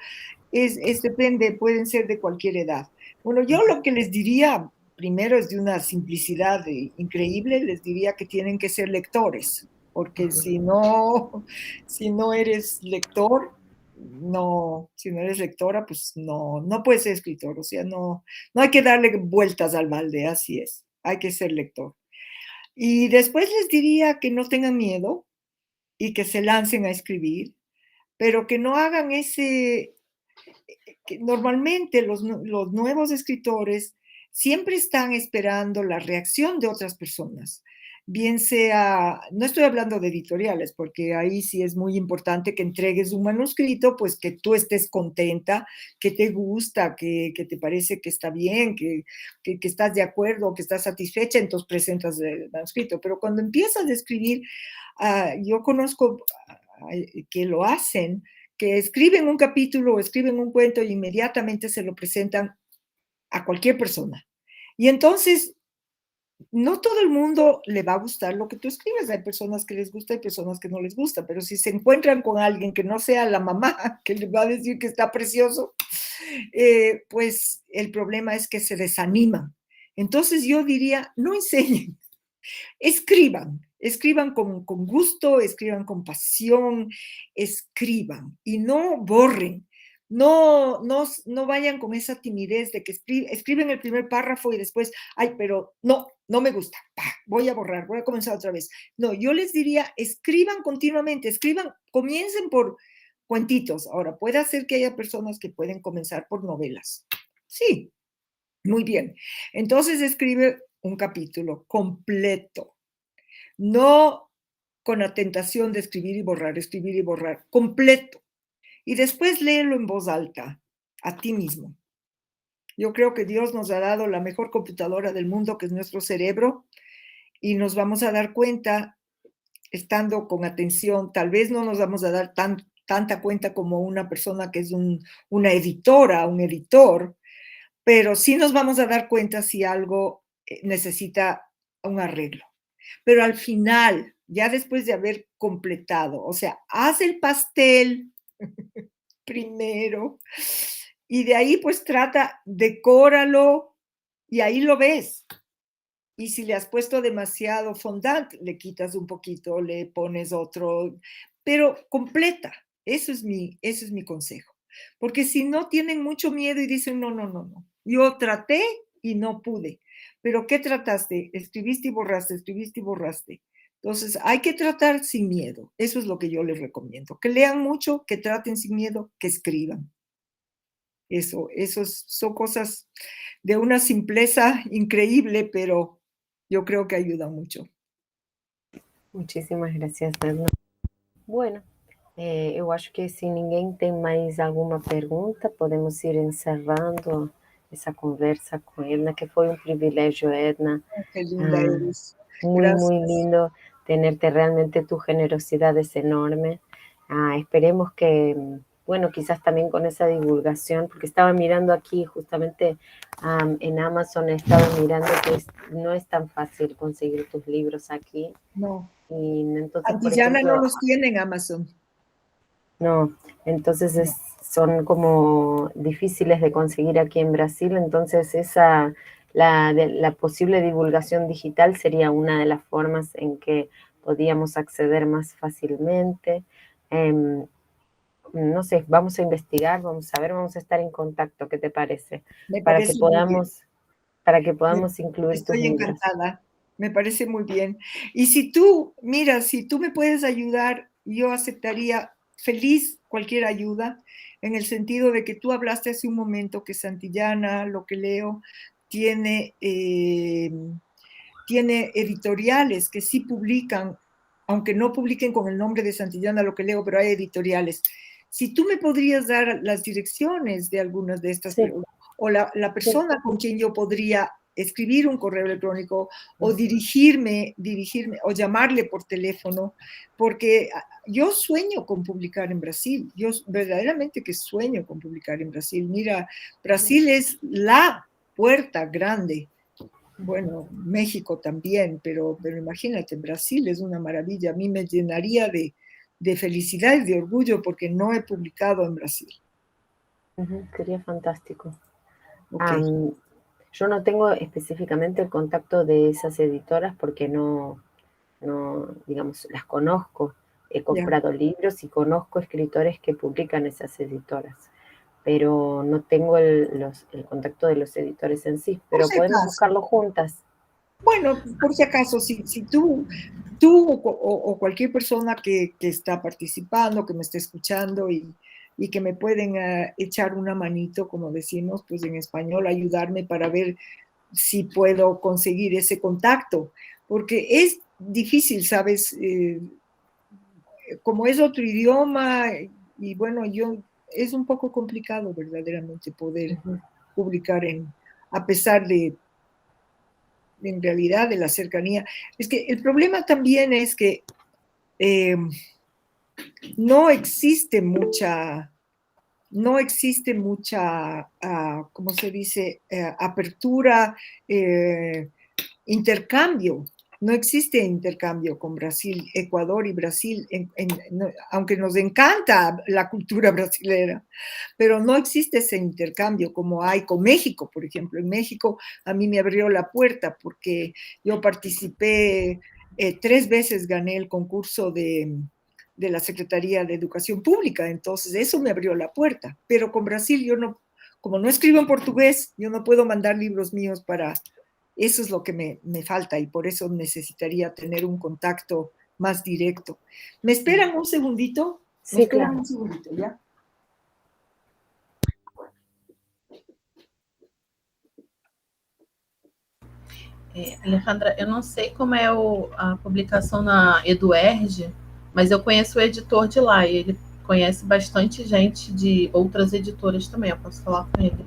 depende, pueden ser de cualquier edad. Bueno, yo lo que les diría, primero es de una simplicidad increíble, les diría que tienen que ser lectores, porque si no eres lector, si no eres lectora, pues no puedes ser escritor, o sea, no hay que darle vueltas al balde, así es, hay que ser lector. Y después les diría que no tengan miedo y que se lancen a escribir, pero que no hagan que normalmente los nuevos escritores siempre están esperando la reacción de otras personas. Bien sea, no estoy hablando de editoriales, porque ahí sí es muy importante que entregues un manuscrito, pues que tú estés contenta, que te gusta, que te parece que está bien, que estás de acuerdo, que estás satisfecha, entonces presentas el manuscrito. Pero cuando empiezas a escribir, yo conozco que lo hacen, que escriben un capítulo o escriben un cuento e inmediatamente se lo presentan a cualquier persona. Y entonces, no todo el mundo le va a gustar lo que tú escribes. Hay personas que les gusta y personas que no les gusta, pero si se encuentran con alguien que no sea la mamá, que les va a decir que está precioso, pues el problema es que se desaniman. Entonces yo diría, no enseñen, escriban con gusto, escriban con pasión, escriban y no borren. No vayan con esa timidez de que escriben el primer párrafo y después, ay, pero no me gusta, voy a borrar, voy a comenzar otra vez. No, yo les diría, escriban continuamente, comiencen por cuentitos. Ahora, puede ser que haya personas que pueden comenzar por novelas. Sí, muy bien. Entonces escribe un capítulo completo. No con la tentación de escribir y borrar, completo. Y después léelo en voz alta, a ti mismo. Yo creo que Dios nos ha dado la mejor computadora del mundo, que es nuestro cerebro, y nos vamos a dar cuenta, estando con atención, tal vez no nos vamos a dar tanta cuenta como una persona que es una editora, un editor, pero sí nos vamos a dar cuenta si algo necesita un arreglo. Pero al final, ya después de haber completado, o sea, haz el pastel primero y de ahí pues decóralo y ahí lo ves. Y si le has puesto demasiado fondant, le quitas un poquito, le pones otro, pero completa. Eso es mi consejo. Porque si no, tienen mucho miedo y dicen, no. Yo traté y no pude. ¿Pero qué trataste? Escribiste y borraste. Entonces, hay que tratar sin miedo. Eso es lo que yo les recomiendo. Que lean mucho, que traten sin miedo, que escriban. Son cosas de una simpleza increíble, pero yo creo que ayuda mucho. Muchísimas gracias, Edna. Bueno, eu acho que se ninguém tem mais alguma pergunta, podemos ir encerrando essa conversa com Edna, que foi um privilégio, Edna. Qué linda eres. Muy, Gracias. muy lindo tenerte, realmente tu generosidad es enorme. Esperemos que, bueno, quizás también con esa divulgación, porque estaba mirando aquí justamente en Amazon, estaba mirando que no es tan fácil conseguir tus libros aquí. No. Y entonces, Antillana por ejemplo, no los tiene en Amazon. No, entonces son como difíciles de conseguir aquí en Brasil, entonces la posible divulgación digital sería una de las formas en que podíamos acceder más fácilmente. No sé, vamos a investigar, vamos a ver, vamos a estar en contacto, ¿qué te parece? Me Para que parece muy bien. podamos incluir tus Estoy libros. encantada. Me parece muy bien. Y si tú, mira, si tú me puedes ayudar, yo aceptaría feliz cualquier ayuda, en el sentido de que tú hablaste hace un momento que Santillana, lo que leo, tiene, tiene editoriales que sí publican, aunque no publiquen con el nombre de Santillana, lo que leo, pero hay editoriales. Si tú me podrías dar las direcciones de algunas de estas, Sí, o la persona con quien yo podría escribir un correo electrónico o dirigirme o llamarle por teléfono, porque yo sueño con publicar en Brasil, yo verdaderamente que sueño con publicar en Brasil. Mira, Brasil es la puerta grande. Bueno, México también, pero imagínate, Brasil es una maravilla. A mí me llenaría de felicidad y de orgullo porque no he publicado en Brasil. sería fantástico. Okay. Yo no tengo específicamente el contacto de esas editoras porque no digamos, las conozco. He comprado libros y conozco escritores que publican esas editoras, pero no tengo el contacto de los editores en sí, pero podemos buscarlo juntas. Bueno, por si acaso, si tú o cualquier persona que está participando, que me esté escuchando y que me pueden echar una manito, como decimos, pues en español, ayudarme para ver si puedo conseguir ese contacto, porque es difícil, ¿sabes? Como es otro idioma y bueno, es un poco complicado verdaderamente poder publicar a pesar de, en realidad, de la cercanía. Es que el problema también es que no existe mucha, ¿cómo se dice? Apertura, intercambio. No existe intercambio con Brasil, Ecuador y Brasil, aunque nos encanta la cultura brasilera, pero no existe ese intercambio como hay con México, por ejemplo. En México a mí me abrió la puerta porque yo participé 3 veces, gané el concurso de la Secretaría de Educación Pública, entonces eso me abrió la puerta, pero con Brasil yo no, como no escribo en portugués, yo no puedo mandar libros míos para... Eso es lo que me falta y por eso necesitaría tener un contacto más directo. ¿Me esperan un segundito? Sí, claro. Un segundito, ¿ya? Alejandra, eu não sei como é a publicação na EduERJ, mas eu conheço o editor de lá e ele conhece bastante gente de outras editoras também. Eu posso falar com ele.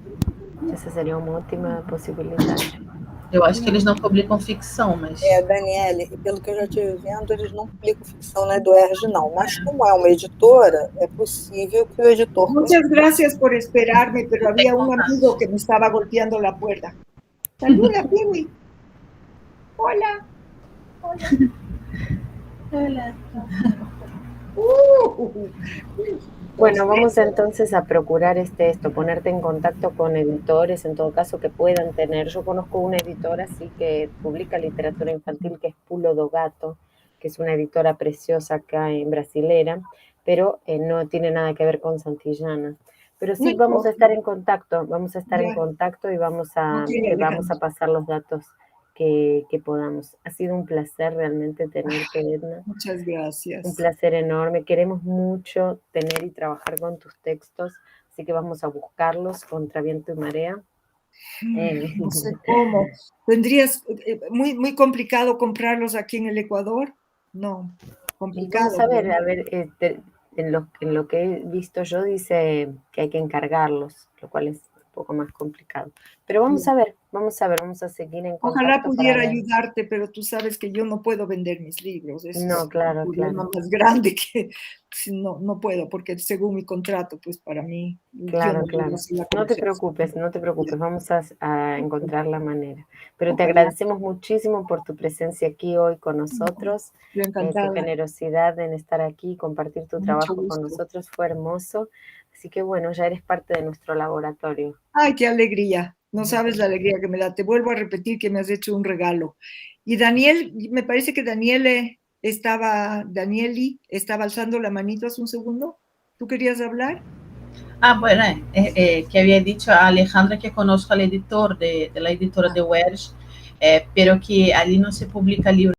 Essa seria uma ótima possibilidade. Eu acho que eles não publicam ficção, mas... Daniele, pelo que eu já estive vendo, eles não publicam ficção na EduERJ, não. Mas como é uma editora, é possível que o editor... Muchas gracias por esperarme, pero había un amigo que me estaba golpeando la puerta. Saluda, Piwi. Hola. Hola. Hola. Bueno, vamos entonces a procurar ponerte en contacto con editores, en todo caso, que puedan tener. Yo conozco una editora, sí, que publica literatura infantil, que es Pulo do Gato, que es una editora preciosa acá en brasilera, pero no tiene nada que ver con Santillana. Pero sí, vamos a estar en contacto, y vamos a pasar los datos que podamos. Ha sido un placer realmente tenerte, Edna. Muchas gracias. Un placer enorme. Queremos mucho tener y trabajar con tus textos, así que vamos a buscarlos contra viento y marea. No sé cómo. ¿Tendrías muy complicado comprarlos aquí en el Ecuador? No, complicado. Vamos a ver, en lo que he visto yo dice que hay que encargarlos, lo cual es un poco más complicado. Pero vamos a ver, vamos a seguir en contacto. Ojalá pudiera ayudarte, pero tú sabes que yo no puedo vender mis libros. Eso no, claro, es un problema más grande que no puedo, porque según mi contrato, pues para mí... Claro. No te preocupes, vamos a encontrar la manera. Pero te agradecemos muchísimo por tu presencia aquí hoy con nosotros. Tu generosidad en estar aquí, compartir tu trabajo con nosotros fue hermoso. Así que bueno, ya eres parte de nuestro laboratorio. ¡Ay, qué alegría! No sabes la alegría que me da. Te vuelvo a repetir que me has hecho un regalo. Y Daniel, me parece que Danieli estaba alzando la manito hace un segundo. ¿Tú querías hablar? Bueno, que había dicho a Alejandra que conozco al editor de la editora de UERJ pero que ali não se publica livro